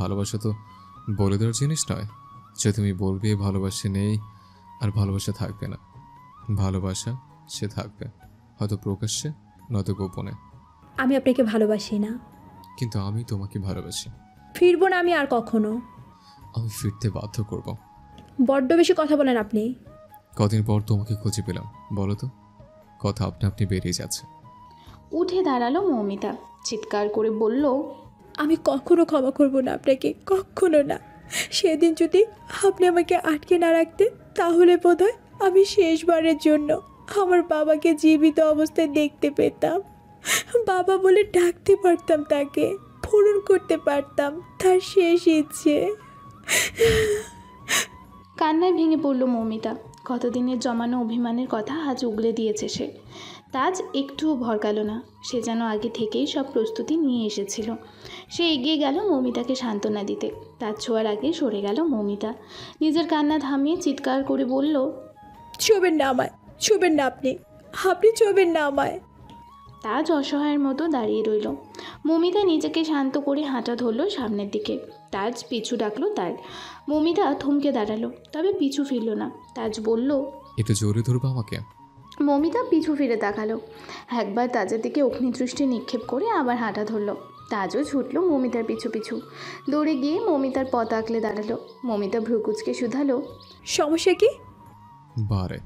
ভালোবাসা তো বলে দেওয়ার জিনিস নয় যে তুমি বলবে ভালোবাসা নেই আর ভালোবাসা থাকবে না। ভালোবাসা সে থাকবে, হয়তো প্রকাশ্যে নয়তো গোপনে। আমি আপনাকে ভালোবাসি না। কিন্তু আমি তোমাকে ভালোবাসি। ফিরবো না আমি আর কখনো। আমি ফিরতে বাধ্য করব। বড্ড বেশি কথা বলেন আপনি। কদিন পর তোমাকে খুঁজে পেলাম, বলো তো? কথা আপনি বেরিয়ে যাচ্ছে। উঠে দাঁড়ালো মৌমিতা, চিৎকার করে বলল, আমি কখনো ক্ষমা করব না আপনাকে, কখনো না। সেদিন যদি আপনি আমাকে আটকে না রাখতেন, তাহলে বোধহয় আমি শেষবারের জন্য আমার বাবাকে জীবিত অবস্থায় দেখতে পেতাম। বাবা বলে ডাকতে পারতাম, তাকে পূরণ করতে পারতাম তার শেষ ইচ্ছে। কান্নায় ভেঙে পড়ল মৌমিতা। কতদিনের জমানো অভিমানের কথা আজ উগলে দিয়েছে সে। তাজ একটুও ভরকালো না। সে যেন আগে থেকেই সব প্রস্তুতি নিয়ে এসেছিল। সে এগিয়ে গেল মৌমিতাকে সান্ত্বনা দিতে। তাজ ছোঁয়ার আগে সরে গেল মৌমিতা। নিজের কান্না থামিয়ে চিৎকার করে বলল, ছোবেন না আমায়, ছোবেন না আপনি, আপনি ছোবেন না আমায়। তাজ অসহায়ের মতো দাঁড়িয়ে রইল। মৌমিতা নিজেকে শান্ত করে হাঁটা ধরল সামনের দিকে। তাজ পিছু ডাকলো তার। মৌমিতা থমকে দাঁড়ালো, তবে পিছু ফিরল না। তাজ বলল, একটু জোরে ধরবো আমাকে? মৌমিতা পিছু ফিরে তাকালো। একবার তাজের দিকে অগ্নিদৃষ্টি নিক্ষেপ করে আবার হাঁটা ধরল। তাজও ছুটল মৌমিতার পিছু পিছু। দৌড়ে গিয়ে মৌমিতার পথ আঁকলে দাঁড়ালো। মৌমিতা ভ্রুকুচকে শুধালো, সমস্যা কি? বারে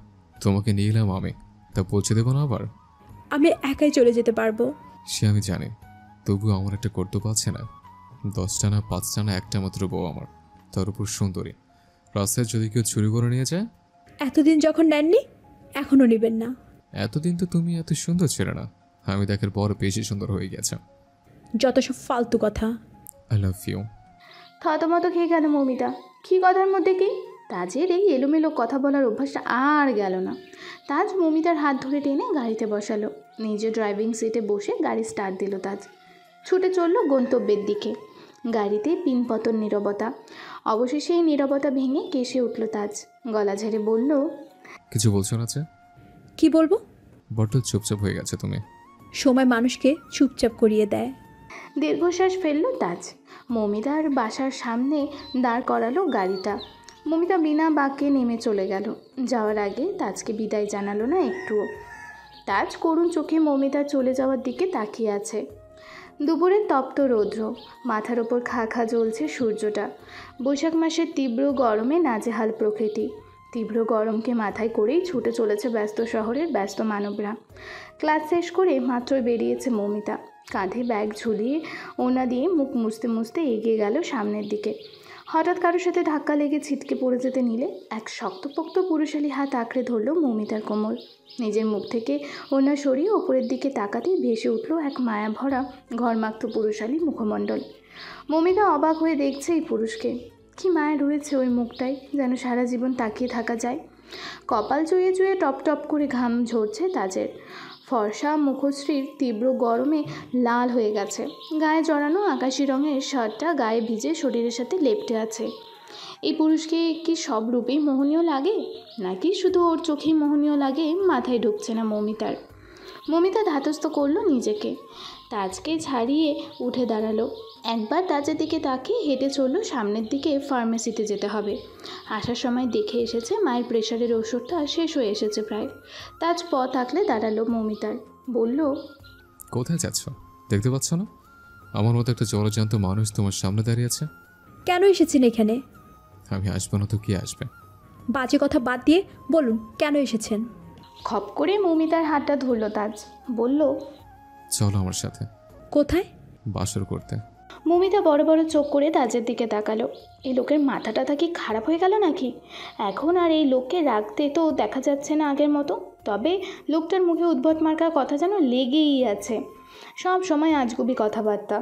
তোমাকে নিয়ে এলাম আমি, তা পৌঁছে দেবো না আবার? আমি একাই চলে যেতে পারবো। সে আমি জানি, তবু আমার একটা কর্তব্য আছে না? 10টা না 5টা না একটা মাত্র বউ আমার, তার উপর সুন্দরী। রাস্তায় যদি কেউ চুরি করে নিয়ে যায়? এতদিন যখন নেননি, এখনও নেবেন না। এতদিন তো তুমি এত সুন্দর ছিলে না, আমি দেখার পর বেশি সুন্দর হয়ে গেছে। যত সব ফালতু কথা। I love you. থতমত খেয়ে গেল মৌমিতা। কী কথার মধ্যে কি? তাজের এই এলোমেলো কথা বলার অভ্যাসটা আর গেল না। তাজ মৌমিতার হাত ধরে টেনে গাড়িতে বসালো। নিজে ড্রাইভিং সিটে বসে গাড়ি স্টার্ট দিল তাজ। ছুটে চলল গন্তব্যের দিকে। গাড়িতে পিনপতন নীরবতা। অবশেষে এই নীরবতা ভেঙে কেসে উঠল তাজ। গলা ঝেড়ে বলল, কিছু বলছো না? কি বলবো? বড্ড চুপচাপ হয়ে গেছে তুমি। সময় মানুষকে চুপচাপ করিয়ে দেয়। দীর্ঘশ্বাস ফেলল তাজ। মৌমিতার বাসার সামনে দাঁড় করালো গাড়িটা। মৌমিতা বিনা বাক্যে নেমে চলে গেল। যাওয়ার আগে তাজকে বিদায় জানালো না একটুও। তাজ করুণ চোখে মৌমিতার চলে যাওয়ার দিকে তাকিয়ে আছে। দুপুরের তপ্ত রৌদ্র, মাথার ওপর খা খা জ্বলছে সূর্যটা। বৈশাখ মাসের তীব্র গরমে নাজেহাল প্রকৃতি। তীব্র গরমকে মাথায় করেই ছুটে চলেছে ব্যস্ত শহরের ব্যস্ত মানবরা। ক্লাস শেষ করে মাত্রই বেরিয়েছে মৌমিতা। কাঁধে ব্যাগ ঝুলিয়ে ওনা দিয়ে মুখ মুছতে মুছতে এগিয়ে গেল সামনের দিকে। হঠাৎ কারোর সাথে ধাক্কা লেগে ছিটকে পড়ে যেতে নিলে এক শক্তপোক্ত পুরুষালী হাত আঁকড়ে ধরল মৌমিতার কোমর। নিজের মুখ থেকে ওনা সরিয়ে ওপরের দিকে তাকাতেই ভেসে উঠল এক মায়া ভরা ঘরমাক্ত পুরুষালী মুখমণ্ডল। মৌমিতা অবাক হয়ে দেখছে এই পুরুষকে। কি মায়া রয়েছে ওই মুখটাই, যেন সারা জীবন তাকিয়ে থাকা যায়। কপাল চুয়ে চুয়ে টপ টপ করে ঘাম ঝরছে তাজের। ফর্সা মুখশ্রীর তীব্র গরমে লাল হয়ে গেছে। গায়ে জড়ানো আকাশি রঙের শার্টটা গায়ে ভিজে শরীরের সাথে লেপ্টে আছে। এই পুরুষকে কি সব রূপেই মোহনীয় লাগে, নাকি শুধু ওর চোখেই মোহনীয় লাগে মাথায় ঢুকছে না মৌমিতার। মৌমিতা ধাতস্থ করলো নিজেকে। তাজকে ছাড়িয়ে উঠে দাঁড়ালো। একবার তাজের দিকে তাকিয়ে হেঁটে চললো সামনের দিকে। ফার্মেসিতে যেতে হবে। আসার সময় দেখে এসেছে মায়ের প্রেশারের ওষুধটা শেষ হয়ে এসেছে প্রায়। তাজ পথ আঁকলে দাঁড়ালো মৌমিতার। বলল, কোথায় যাচ্ছ? দেখতে পাচ্ছ না আমার মতো একটা জলজান্ত মানুষ তোমার সামনে দাঁড়িয়ে আছে? কেন এসেছেন এখানে? আমি আসবো না তো কি আসবে? বাজে কথা বাদ দিয়ে বলুন কেন এসেছেন। খপ করে মৌমিতার হাতটা ধরল তাজ। বলল, চলো আমার সাথে। কোথায়? বাসর করতে। মৌমিতা বড় বড় চোখ করে তাজের দিকে তাকালো। এই লোকের মাথাটা কি খারাপ হয়ে গেল নাকি? এখন আর এই লোককে রাখতে তো দেখা যাচ্ছে না আগের মতো। তবে লোকটার মুখে উদ্ভট মার্কা কথা যেন লেগেই আছে। সব সময় আজগুবি কথাবার্তা।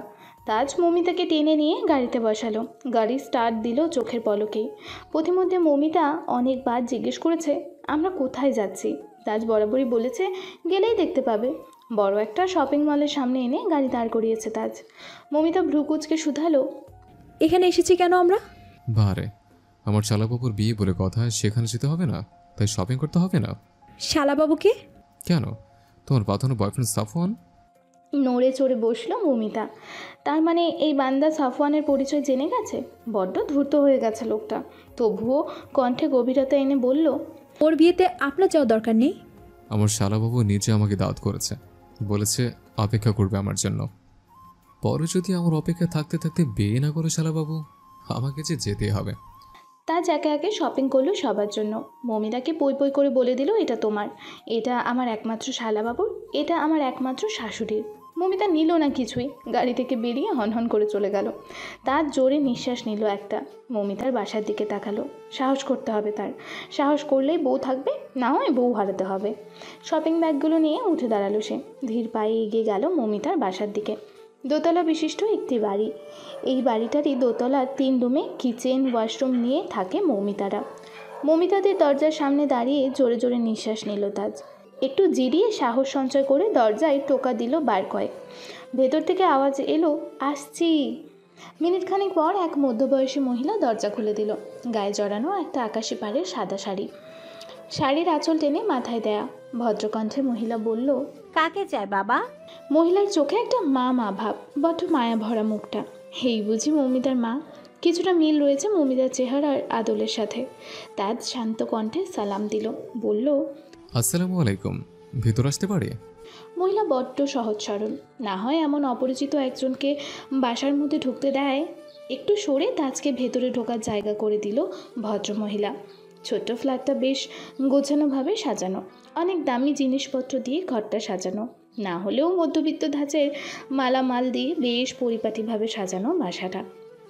তাজ মৌমিতাকে টেনে নিয়ে গাড়িতে বসালো। গাড়ি স্টার্ট দিল চোখের পলকেই। পথিমধ্যে মৌমিতা অনেকবার জিজ্ঞেস করেছে, আমরা কোথায় যাচ্ছি? তাজ বরাবরই বলেছে, গেলেই দেখতে পাবে। বড় একটা শপিং মলের সামনে এনে গাড়ি দাঁড় করিয়েছে তাজ। মৌমিতা ভ্রুকুচকে শুধালো, এখানে এসেছি কেন আমরা? বারে আমার চালাবাবুর বিয়ে বলে কথা, সেখানে যেতে হবে না? তাই শপিং করতে হবে না? শালাবাবুকে? কেন, তোমার বাঁধানো বয়ফ্রেন্ড সাফওয়ান? নড়ে চড়ে বসলো মৌমিতা। তার মানে এই বান্দা সাফওয়ানের পরিচয় জেনে গেছে? বড্ড ধূর্ত হয়ে গেছে লোকটা। তবুও কণ্ঠে গভীরতা এনে বলল, ওর বিয়েতে আপনার যাওয়ার দরকার নেই। আমার শালাবাবু নিজে আমাকে দাওয়াত করেছে, বলেছে অপেক্ষা করবে আমার জন্য। পরে যদি আমার অপেক্ষা থাকতে থাকতে বিয়ে না করে শালাবাবু, আমাকে যে যেতেই হবে। তাজ একে একে শপিং করলো সবার জন্য। মৌমিতাকে পই পই করে বলে দিল, এটা তোমার, এটা আমার একমাত্র শালাবাবুর, এটা আমার একমাত্র শাশুড়ির। মৌমিতা নিল না কিছুই, গাড়ি থেকে বেরিয়ে হনহন করে চলে গেল। তার জোরে নিঃশ্বাস নিল একটা। মৌমিতার বাসার দিকে তাকালো। সাহস করতে হবে তার। সাহস করলেই বউ থাকবে, না হয় বউ হারাতে হবে। শপিং ব্যাগগুলো নিয়ে উঠে দাঁড়ালো সে। ধীর পায়ে এগিয়ে গেল মৌমিতার বাসার দিকে। দোতলা বিশিষ্ট একটি বাড়ি। এই বাড়িটারই দোতলার 3 রুমে কিচেন ওয়াশরুম নিয়ে থাকে মৌমিতারা। মৌমিতাদের দরজার সামনে দাঁড়িয়ে জোরে জোরে নিঃশ্বাস নিল তাজ। একটু জিরিয়ে সাহস সঞ্চয় করে দরজায় টোকা দিল বার কয়েক। ভেতর থেকে আওয়াজ এলো, আসছি। মিনিটখানেক পর এক মধ্যবয়সী মহিলা দরজা খুলে দিল। গায়ে জড়ানো একটা আকাশি পাড়ের সাদা শাড়ি। শাড়ির আঁচল টেনে মাথায় দেয়া। ভদ্রকণ্ঠে মহিলা বলল, কাকে চায় বাবা? মহিলার চোখে একটা মা মা ভাব, বড্ড মায়া ভরা মুখটা। হেই বুঝি মৌমিতার মা? কিছুটা মিল রয়েছে মৌমিতার চেহারার আদলের সাথে। তাজ শান্ত কণ্ঠে সালাম দিল। বলল, আসসালামু আলাইকুম, ভিতর আসতে পারি? মহিলা বড্ড সহজ সরল। না হয় এমন অপরিচিত একজনকে বাসার মধ্যে ঢুকতে দেয়। একটু সরে তাজকে ভেতরে ঢোকার জায়গা করে দিল ভদ্রমহিলা। ছোট্ট ফ্ল্যাটটা বেশ গোছানোভাবে সাজানো। অনেক দামি জিনিসপত্র দিয়ে ঘরটা সাজানো। না হলেও মধ্যবিত্ত ধাঁচের মালামাল দিয়ে বেশ পরিপাটিভাবে সাজানো বাসাটা।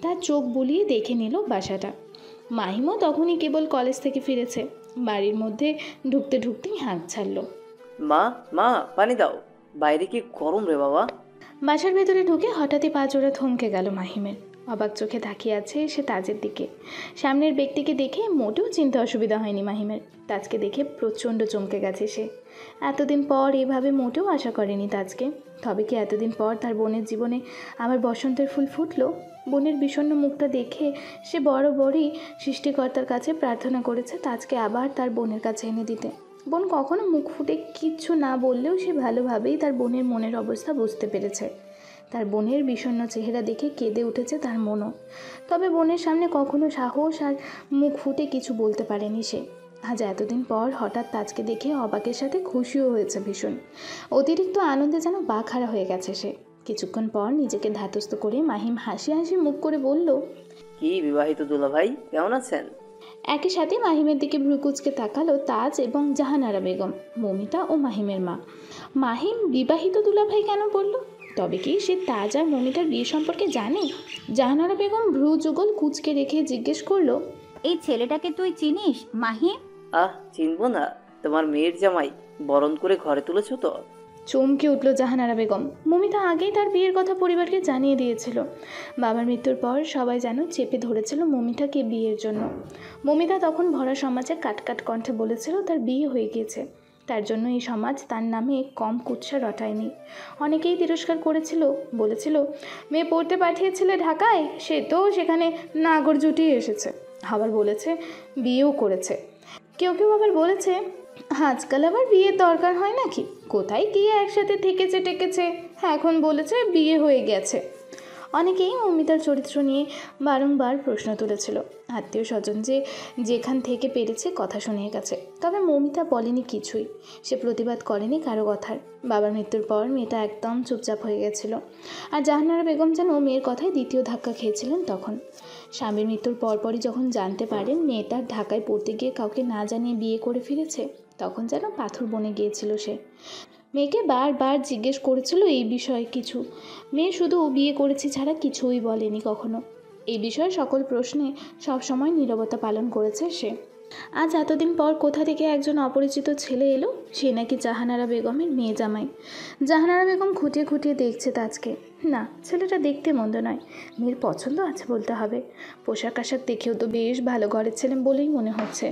তার চোখ বুলিয়ে দেখে নিল বাসাটা। মাহিমও তখনই কেবল কলেজ থেকে ফিরেছে। বাড়ির মধ্যে ঢুকতে ঢুকতেই হাঁক ছাড়ল। মা মা পানি দাও, বাইরে কি গরম রে বাবা। বাসার ভেতরে ঢুকে হঠাৎই পা জোড়া থমকে গেল মাহিমের। অবাক চোখে তাকিয়ে আছে সে তাজের দিকে। সামনের ব্যক্তিকে দেখে মোটেও চিনতে অসুবিধা হয়নি মাহিমের। তাজকে দেখে প্রচণ্ড চমকে গেছে সে। এতদিন পর এভাবে মোটেও আশা করেনি তাজকে। তবে কি এতদিন পর তার বোনের জীবনে আবার বসন্তের ফুল ফুটলো? বোনের বিষণ্ণ মুখটা দেখে সে বড়ই সৃষ্টিকর্তার কাছে প্রার্থনা করেছে তাজকে আবার তার বোনের কাছে এনে দিতে। বোন কখনো মুখ ফুটে কিচ্ছু না বললেও সে ভালোভাবেই তার বোনের মনের অবস্থা বুঝতে পেরেছে। তার বোনের বিষণ্ণ চেহারা দেখে কেঁদে উঠেছে তার মনও। তবে বোনের সামনে কখনো সাহস আর মুখ ফুটে কিছু বলতে পারেনি সে। আজ এতদিন পর হঠাৎ তাজকে দেখে অবাকের সাথে খুশিও হয়েছে ভীষণ। অতিরিক্ত আনন্দে যেন বাকহারা হয়ে গেছে সে। কিছুক্ষণ পর নিজেকে ধাতস্থ করে মাহিম হাসি হাসি মুখ করে বলল, কি বিবাহিত দুলাভাই, কেমন আছেন? একই সাথে মাহিমের দিকে ভ্রুকুচকে তাকালো তাজ এবং জাহানারা বেগম, মমিতা ও মাহিমের মা। মাহিম বিবাহিত দুলাভাই কেন বলল? তবে কি সে তাজ আর মমিতার বিয়ে সম্পর্কে জানে? জাহানারা বেগম ভ্রু যুগল কুচকে রেখে জিজ্ঞেস করলো, এই ছেলেটাকে তুই চিনিস মাহিম? চিনবো না? তোমার মেয়ের জামাই, বরণ করে ঘরে তুলেছো তো? চমকে উঠল জাহানারা বেগম। মমিতা আগেই তার বিয়ের কথা পরিবারকে জানিয়ে দিয়েছিল। বাবার মৃত্যুর পর সবাই যেন চেপে ধরেছিল মমিতাকে বিয়ের জন্য। মমিতা তখন ভরা সমাজে কাটকাট কণ্ঠে বলেছিল তার বিয়ে হয়ে গিয়েছে। তার জন্য এই সমাজ তার নামে কম কুৎসা রটায়নি। অনেকেই তিরস্কার করেছিল, বলেছিল মেয়ে পড়তে পাঠিয়েছিলে ঢাকায়, সে তো সেখানে নাগর জুটিয়ে এসেছে। আবার বলেছে বিয়েও করেছে। কেউ কেউ আবার বলেছে আজকাল আবার বিয়ের দরকার হয় নাকি, কোথায় গিয়ে একসাথে থেকেছে টেকেছে, এখন বলেছে বিয়ে হয়ে গেছে। অনেকেই মমিতার চরিত্র নিয়ে বারংবার প্রশ্ন তুলেছিল। আত্মীয় স্বজন যেখান থেকে পেরেছে কথা শুনিয়ে গেছে। তবে মমিতা বলেনি কিছুই, সে প্রতিবাদ করেনি কারো কথার। বাবার মৃত্যুর পর মেয়েটা একদম চুপচাপ হয়ে গেছিল। আর জাহানারা বেগম যেন মেয়ের কথায় দ্বিতীয় ধাক্কা খেয়েছিলেন তখন। স্বামীর মৃত্যুর পরপরই যখন জানতে পারেন মেয়েটার ঢাকায় পড়তে গিয়ে কাউকে না জানিয়ে বিয়ে করে ফিরেছে, তখন যেন পাথর বনে গিয়েছিল সে। মেয়েকে বারবার জিজ্ঞেস করেছিল এই বিষয়ে কিছু। মেয়ে শুধু বিয়ে করেছি ছাড়া কিছুই বলেনি কখনো। এই বিষয়ে সকল প্রশ্নে সবসময় নীরবতা পালন করেছে সে। আজ এতদিন পর কোথা থেকে একজন অপরিচিত ছেলে এলো, সে নাকি জাহানারা বেগমের মেয়ে জামাই। জাহানারা বেগম খুঁটিয়ে খুঁটিয়ে দেখছে তাজকে। না, ছেলেটা দেখতে মন্দ নয়, মেয়ের পছন্দ আছে বলতে হবে। পোশাক আশাক দেখেও তো বেশ ভালো ঘরের ছেলে বলেই মনে হচ্ছে।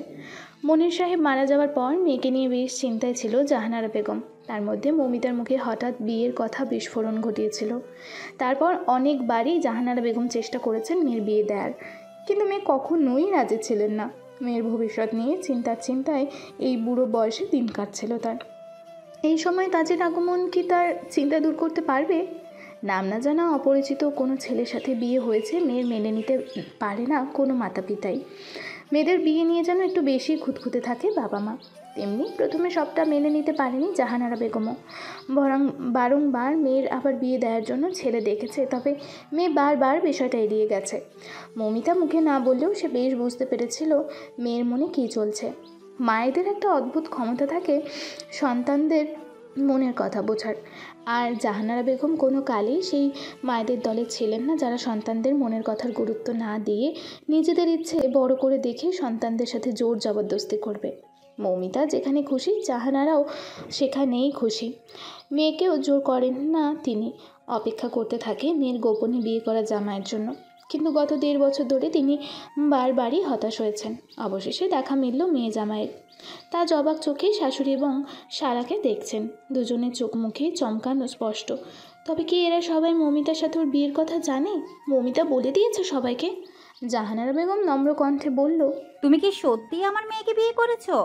মনির সাহেব মারা যাওয়ার পর মেয়েকে নিয়ে বেশ চিন্তায় ছিল জাহানারা বেগম। তার মধ্যে মমিতার মুখে হঠাৎ বিয়ের কথা বিস্ফোরণ ঘটিয়েছিল। তারপর অনেকবারই জাহানারা বেগম চেষ্টা করেছেন মেয়ের বিয়ে দেওয়ার, কিন্তু মেয়ে কখনোই রাজি ছিলেন না। মেয়ের ভবিষ্যৎ নিয়ে চিন্তায় এই বুড়ো বয়সে দিন কাটছিল তার। এই সময় তাজের আগমন কি তার চিন্তা দূর করতে পারবে? নাম না জানা অপরিচিত কোনো ছেলের সাথে বিয়ে হয়েছে মেয়ের মেনে নিতে পারে না কোনো মাতা পিতাই। মেয়েদের বিয়ে নিয়ে যেন একটু বেশি খুঁতখুঁতে থাকে বাবা মা। তেমনি প্রথমে সবটা মেনে নিতে পারেনি জাহানারা বেগমও। বারংবার মেয়ের আবার বিয়ে দেওয়ার জন্য ছেলে দেখেছে, তবে মেয়ে বারবার বিষয়টা এড়িয়ে গেছে। মমিতা মুখে না বললেও সে বেশ বুঝতে পেরেছিল মেয়ের মনে কী চলছে। মায়েদের একটা অদ্ভুত ক্ষমতা থাকে সন্তানদের মনের কথা বোঝার, আর জাহানারা বেগম কোনো কালেই সেই মায়েদের দলে ছিলেন না যারা সন্তানদের মনের কথার গুরুত্ব না দিয়ে নিজেদের ইচ্ছে বড় করে দেখে সন্তানদের সাথে জোর জবরদস্তি করবে। মৌমিতা যেখানে খুশি জাহানারাও সেখানেই খুশি। মেয়েকেও জোর করেন না তিনি, অপেক্ষা করতে থাকে মেয়ের গোপনে বিয়ে করা জামাইয়ের জন্য। কিন্তু গত 1.5 বছর ধরে তিনি বারবারই হতাশ হয়েছেন। অবশেষে দেখা মিলল মেয়ে জামাইয়ের। তা অবাক চোখে শাশুড়ি এবং শালাকে দেখছেন। দুজনের চোখ মুখেই চমকানো স্পষ্ট। তবে কি এরা সবাই মমিতার সাথে ওর বিয়ের কথা জানে? মমিতা বলে দিয়েছে সবাইকে? জাহানারা বেগম নম্র কণ্ঠে বলল, তুমি কি সত্যি আমার মেয়েকে বিয়ে করেছো?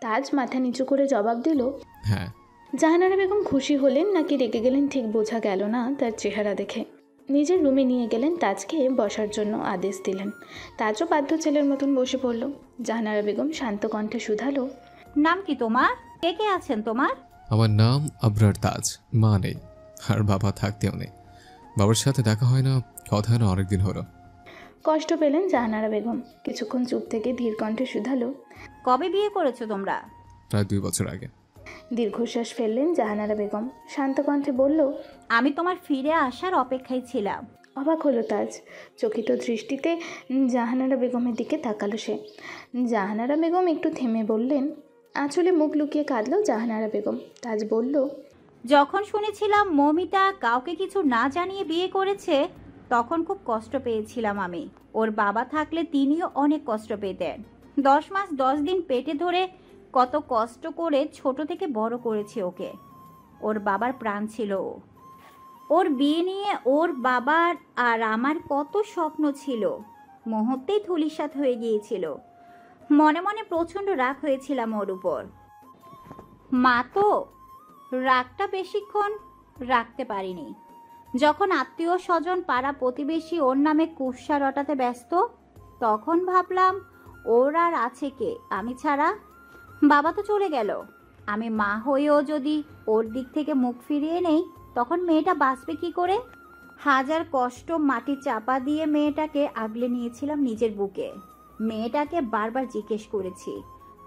তাজ মাথা নিচু করে জবাব দিল, হ্যাঁ। জাহানারা বেগম খুশি হলেন নাকি রেগে গেলেন ঠিক বোঝা গেল না তার চেহারা দেখে। নিজের রুমে নিয়ে গেলেন তাজকে বসার জন্য আদেশ দিলেন। তাজও বাধ্য ছেলের মতন বসে পড়ল। জাহানারা বেগম শান্ত কণ্ঠে শুধালো, নাম কি তোমার? কে কে আছেন তোমার? আমার নাম আবরার তাজ। মা নেই, আর বাবা থাকতেও নেই। বাবার সাথে দেখা হয় না, কথা হয় না অনেকদিন হলো। কষ্ট পেলেন জাহানারা বেগম। কিছুক্ষণ চুপ থেকে ধীর কণ্ঠে শুধালো, কবে বিয়ে করেছো তোমরা? প্রায় 2 বছর আগে। দীর্ঘশ্বাস ফেললেন জাহানারা বেগম। শান্ত কণ্ঠে বলল, আমি তোমার ফিরে আসার অপেক্ষায় ছিলাম। অবাক হলো তাজ। চকিত দৃষ্টিতে জাহানারা বেগমের দিকে তাকালো সে। জাহানারা বেগম একটু থেমে বললেন, আঁচলে মুখ লুকিয়ে কাঁদলো জাহানারা বেগম। তাজ বলল, যখন শুনেছিলাম মমিতা কাউকে কিছু না জানিয়ে বিয়ে করেছে, তখন খুব কষ্ট পেয়েছিলাম আমি। ওর বাবা থাকলে তিনিও অনেক কষ্ট পেতেন। 10 মাস 10 দিন পেটে ধরে কত কষ্ট করে ছোট থেকে বড় করেছে ওকে। ওর বাবার প্রাণ ছিল ও। ওর বিয়ে নিয়ে ওর বাবার আর আমার কত স্বপ্ন ছিল, মুহূর্তেই ধূলিসাৎ হয়ে গিয়েছিল। মনে মনে প্রচণ্ড রাগ হয়েছিলাম ওর উপর। মা তো রাগটা বেশিক্ষণ রাখতে পারিনি। যখন আত্মীয় স্বজন পাড়া প্রতিবেশী ওর নামে কুৎসা রটাতে ব্যস্ত, তখন ভাবলাম ওর আর আছে কে আমি ছাড়া। বাবা তো চলে গেল, আমি মা হয়েও যদি ওর দিক থেকে মুখ ফিরিয়ে নেই, তখন মেয়েটা বাঁচবে কি করে? হাজার কষ্ট মাটি চাপা দিয়ে মেয়েটাকে আগলে নিয়েছিলাম নিজের বুকে। মেয়েটাকে বারবার জিজ্ঞেস করেছি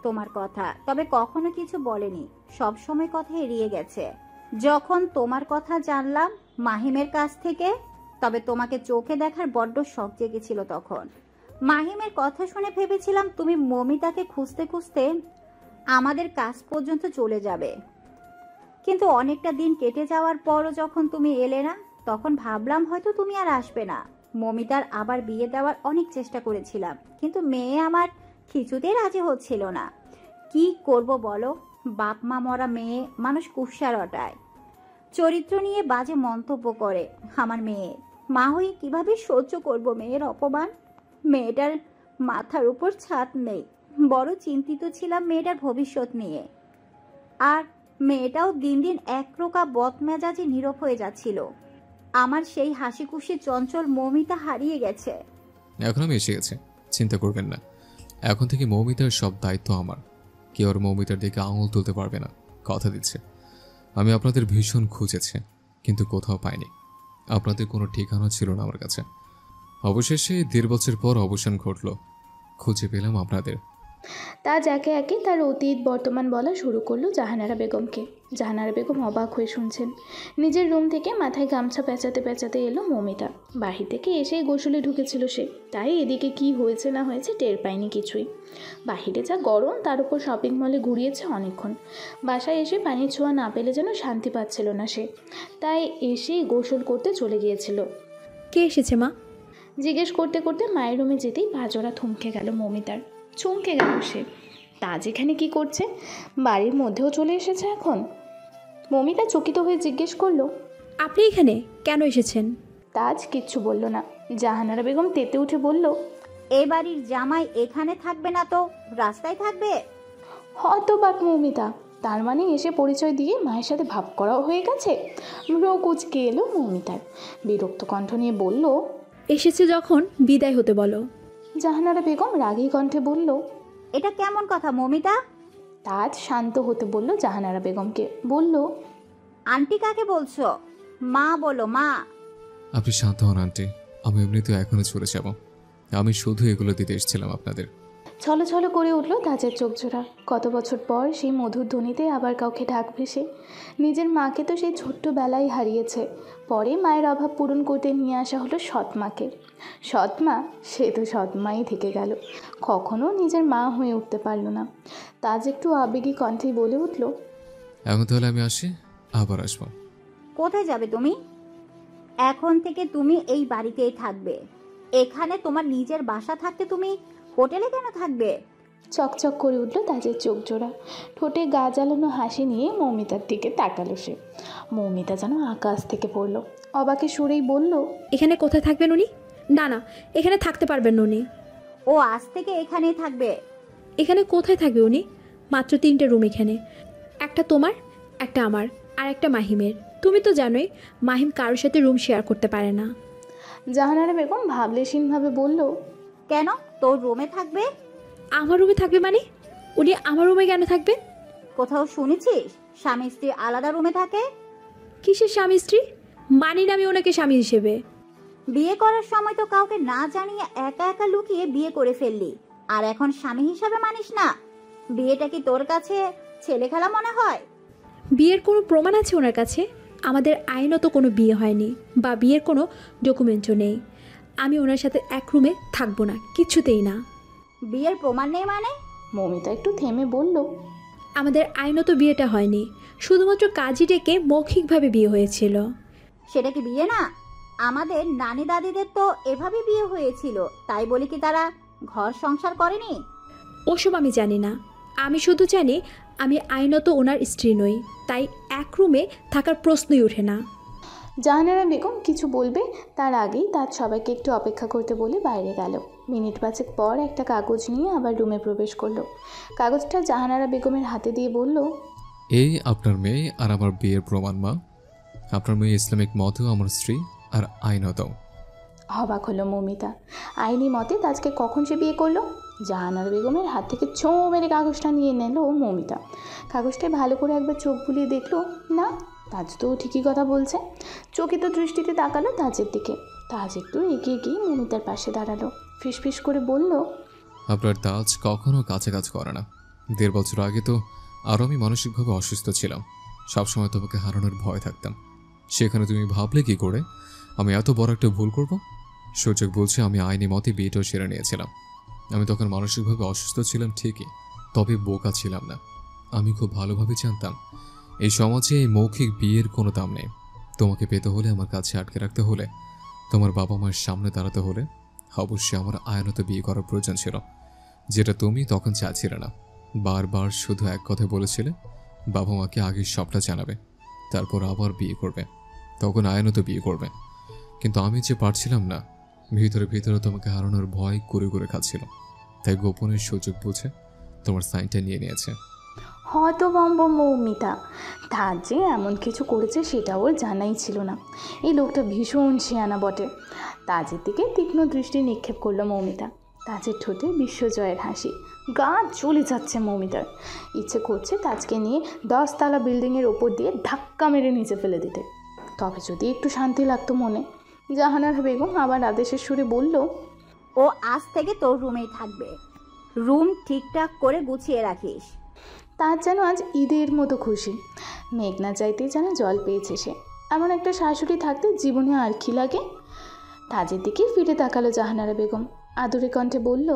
তোমার কথা, তবে কখনো কিছু বলেনি, সব সময় কথা এড়িয়ে গেছে। যখন তোমার কথা জানলাম মাহিমের কাছ থেকে, তবে তোমাকে চোখে দেখার বড্ড শখ জেগেছিল তখন। মাহিমের কথা শুনে ভেবেছিলাম তুমি মমিতাকে খুঁজতে খুঁজতে আমাদের কাছ পর্যন্ত চলে যাবে, কিন্তু অনেকটা দিন কেটে যাওয়ার পরও যখন তুমি এলে না, তখন ভাবলাম হয়তো তুমি আর আসবে না। মমিতার আবার বিয়ে দেওয়ার অনেক চেষ্টা করেছিলাম, কিন্তু মেয়ে আমার কিছুতেই রাজি হচ্ছিল না। কি করব বলো, বাপ মা মরা মেয়ে মানুষ কুৎসা রটায়, চরিত্র নিয়ে বাজে মন্তব্য করে। আমার মেয়ে মা হয়ে কিভাবে সহ্য করব মেয়ের অপমান? মেয়েটার মাথার উপর ছাদ নেই, বড় চিন্তিত ছিলাম মেয়েটার ভবিষ্যৎ নিয়ে। আর মেয়েটাও দিন দিন একরোকা বদমেজাজে নীরব হয়ে যাচ্ছিল। আমার সেই হাসি খুশি চঞ্চল মৌমিতা হারিয়ে গেছে। এখন আমি এসে গেছি, চিন্তা করবেন না। এখন থেকে মৌমিতার সব দায়িত্ব আমার। কেউ আর মৌমিতার দিকে আঙুল তুলতে পারবে না, কথা দিচ্ছে। আমি আপনাদের ভীষণ খুঁজেছি, কিন্তু কোথাও পাইনি। আপনাদের কোনো ঠিকানা ছিল না আমার কাছে। অবশেষে 1.5 বছর পর অবসান ঘটল, খুঁজে পেলাম আপনাদের। তাজ একে একে তার অতীত বর্তমান বলা শুরু করলো জাহানারা বেগমকে। জাহানারা বেগম অবাক হয়ে শুনছেন। নিজের রুম থেকে মাথায় গামছা পেঁচাতে পেঁচাতে এলো মৌমিতা। বাহির থেকে এসেই গোসলে ঢুকেছিল সে, তাই এদিকে কি হয়েছে না হয়েছে টের পায়নি কিছুই। বাহিরে যা গরম, তার উপর শপিং মলে ঘুরিয়েছে অনেকক্ষণ। বাসায় এসে পানির ছোঁয়া না পেলে যেন শান্তি পাচ্ছিল না সে, তাই এসেই গোসল করতে চলে গিয়েছিল। কে এসেছে মা? জিজ্ঞেস করতে করতে মায়ের রুমে যেতেই বাজরা থমকে গেল মৌমিতার। চমকে গেল সে। তাজ এখানে কি করছে? বাড়ির মধ্যেও চলে এসেছে এখন। মৌমিতা চকিত হয়ে জিজ্ঞেস করলো, আপনি এখানে কেন এসেছেন? তাজ কিচ্ছু বলল না। জাহানারা বেগম তেতে উঠে বলল, এ বাড়ির জামাই এখানে থাকবে না তো রাস্তায় থাকবে? হতবাক মৌমিতা। তার মানে এসে পরিচয় দিয়ে মায়ের সাথে ভাব করাও হয়ে গেছে। কুচকে এলো মৌমিতার। বিরক্ত কণ্ঠ নিয়ে বলল, এসেছে যখন বিদায় হতে বলো। জাহানারা বেগম রাগী কণ্ঠে বলল, এটা কেমন কথা মমিতা? তাজ শান্ত হতে বলল জাহানারা বেগমকে। বলল, আন্টি কাকে বলছো? মা বলো মা। আপনি শান্ত হন আন্টি, আমি এমনিতেও এখনো চলে যাব। আমি শুধু এগুলো দিতে এসেছিলাম আপনাদের। ছলো ছলো করে উঠল তাজের চোখজোড়া। কত বছর পর সেই মধুর ধ্বনিতে আবার কাউকে ডাকবে সে। নিজের মাকে তো সেই ছোট্টবেলায় হারিয়েছে। পরে মায়ের অভাব পূরণ করতে নিয়ে আসা হলো সৎমাকে। সৎমা, সে তো সৎমাই থেকে গেল, কখনো নিজের মা হয়ে উঠতে পারল না। তাজ একটু আবেগী কণ্ঠেই বলে উঠল, এখন তাহলে আমি আসি, আবার আসবো। কোথায় যাবে তুমি? এখন থেকে তুমি এই বাড়িতেই থাকবে। এখানে তোমার নিজের বাসা থাকতে তুমি হোটেলে কেন থাকবে? চকচক করে উঠল তাজের চোখজোড়া। ঠোঁটে গা জ্বালানো হাসি নিয়ে মৌমিতার দিকে তাকালো সে। মৌমিতা যেন আকাশ থেকে পড়ল। অবাকে সুরেই বলল, এখানে কোথায় থাকবেন উনি? না না, এখানে থাকতে পারবেন না উনি। ও আজ থেকে এখানেই থাকবে। এখানে কোথায় থাকবে উনি? মাত্র 3টে রুম এখানে, একটা তোমার, একটা আমার, আর একটা মাহিমের। তুমি তো জানোই মাহিম কারোর সাথে রুম শেয়ার করতে পারে না। জাহানারা বেগম ভাবলেশীনভাবে বলল, কেন তোর রুমে থাকবে? আমার রুমে থাকবে মানে? উনি আমার রুমে কেন থাকবে? কোথাও শুনেছিস স্বামী স্ত্রী আলাদা রুমে থাকে? কিসের স্বামী স্ত্রী? মানি না আমি ওনাকে স্বামী হিসেবে। বিয়ে করার সময় তো কাউকে না জানিয়ে একা একা লুকিয়ে বিয়ে করে ফেললি, আর এখন স্বামী হিসাবে মানিস না? বিয়েটা কি তোর কাছে ছেলে খেলা মনে হয়? বিয়ের কোনো প্রমাণ আছে ওনার কাছে? আমাদের আইনত কোনো বিয়ে হয়নি, বা বিয়ের কোনো ডকুমেন্টও নেই। আমি ওনার সাথে এক রুমে থাকবো না, কিছুতেই না। বিয়ের প্রমাণ নেই মানে? মৌমিতা একটু থেমে বলল, আমাদের আইনত বিয়েটা হয়নি, শুধুমাত্র কাজী ডেকে মৌখিকভাবে বিয়ে হয়েছিল। সেটা কি বিয়ে না? আমাদের নানি দাদিদের তো এভাবে বিয়ে হয়েছিল, তাই বলি কি তারা ঘর সংসার করেনি? ওসব আমি জানি না। আমি শুধু জানি আমি আইনত ওনার স্ত্রী নই, তাই এক রুমে থাকার প্রশ্নই ওঠে না। জাহানারা বেগম কিছু বলবে তার আগেই তার সবাইকে একটু অপেক্ষা করতে বলে বাইরে গেল। মিনিট 5 পর একটা কাগজ নিয়ে আবার রুমে প্রবেশ করলো। কাগজটা জাহানারা বেগমের হাতে দিয়ে বলল, এই আপনার মেয়ে আর আমার বিয়ের প্রমাণ মা। আপনার মেয়ে ইসলামিক মতেও আমার স্ত্রী আর আইনতাও। অবাক হলো মৌমিতা। আইনি মতে তাজকে কখন সে বিয়ে করলো? জাহানারা বেগমের হাত থেকে ছোঁ মেরে কাগজটা নিয়ে নিল মৌমিতা। কাগজটায় ভালো করে একবার চোখ বুলিয়ে দেখলো, না, তাজ তো ঠিকই কথা বলছে। চকিত দৃষ্টিতে তাকালো তাজের দিকে। তাজ একটু এগিয়ে গিয়ে মৌমিতার পাশে দাঁড়ালো, ফিসফিস করে বলল, আপনার তাজ কখনো কাছাকাছি করে না। 1.5 বছর আগে তো আরও আমি মানসিকভাবে অসুস্থ ছিলাম। সবসময় তোমাকে হারানোর ভয় থাকতাম। সেখানে তুমি ভাবলে কি করে আমি এত বড় একটা ভুল করব? সূচক বলছে আমি আইনি মতে বিয়েটাও সেরে নিয়েছিলাম। আমি তখন মানসিকভাবে অসুস্থ ছিলাম ঠিকই, তবে বোকা ছিলাম না। আমি খুব ভালোভাবে জানতাম এই সমাজে এই মৌখিক বিয়ের কোনো দাম নেই। তোমাকে পেতে হলে, আমার কাছে আটকে রাখতে হলে, তোমার বাবা মায়ের সামনে দাঁড়াতে হলে অবশ্যই আমার আইনত বিয়ে করার প্রয়োজন ছিল, যেটা তুমি তখন চাইছিলে না। বারবার শুধু এক কথা বলেছিলে, বাবা মাকে আগে সবটা জানাবে, তারপর আবার বিয়ে করবে, তখন আইনত বিয়ে করবে। কিন্তু আমি যে পারছিলাম না, ভিতরে ভিতরে তোমাকে হারানোর ভয় করে করে খাচ্ছিল। তাই গোপনের সুযোগ বুঝে তোমার সাইনটা নিয়ে নিয়েছে। হতভম্ব মৌমিতা। তাজ যে এমন কিছু করেছে সেটা ওর জানাই ছিল না। এই লোকটা ভীষণ শিয়ানা বটে। তাজের দিকে তীক্ষ্ণ দৃষ্টি নিক্ষেপ করলো মৌমিতা। তাজের ঠোঁটে বিশ্বজয়ের হাসি। গা জ্বলে যাচ্ছে মৌমিতার। ইচ্ছে করছে তাজকে নিয়ে 10 তলা বিল্ডিংয়ের ওপর দিয়ে ধাক্কা মেরে নিচে ফেলে দিতে। তবে যদি একটু শান্তি লাগতো মনে। জাহানারা বেগম আবার আদেশের সুরে বলল, ও আজ থেকে তোর রুমেই থাকবে। রুম ঠিকঠাক করে গুছিয়ে রাখিস। তার যেন আজ ঈদের মতো খুশি। মেঘনা চাইতেই যেন জল পেয়েছে সে। এমন একটা শাশুড়ি থাকতে জীবনে আর কি লাগে। তাজের দিকে ফিরে তাকালো জাহানারা বেগম। আদুরে কণ্ঠে বলল,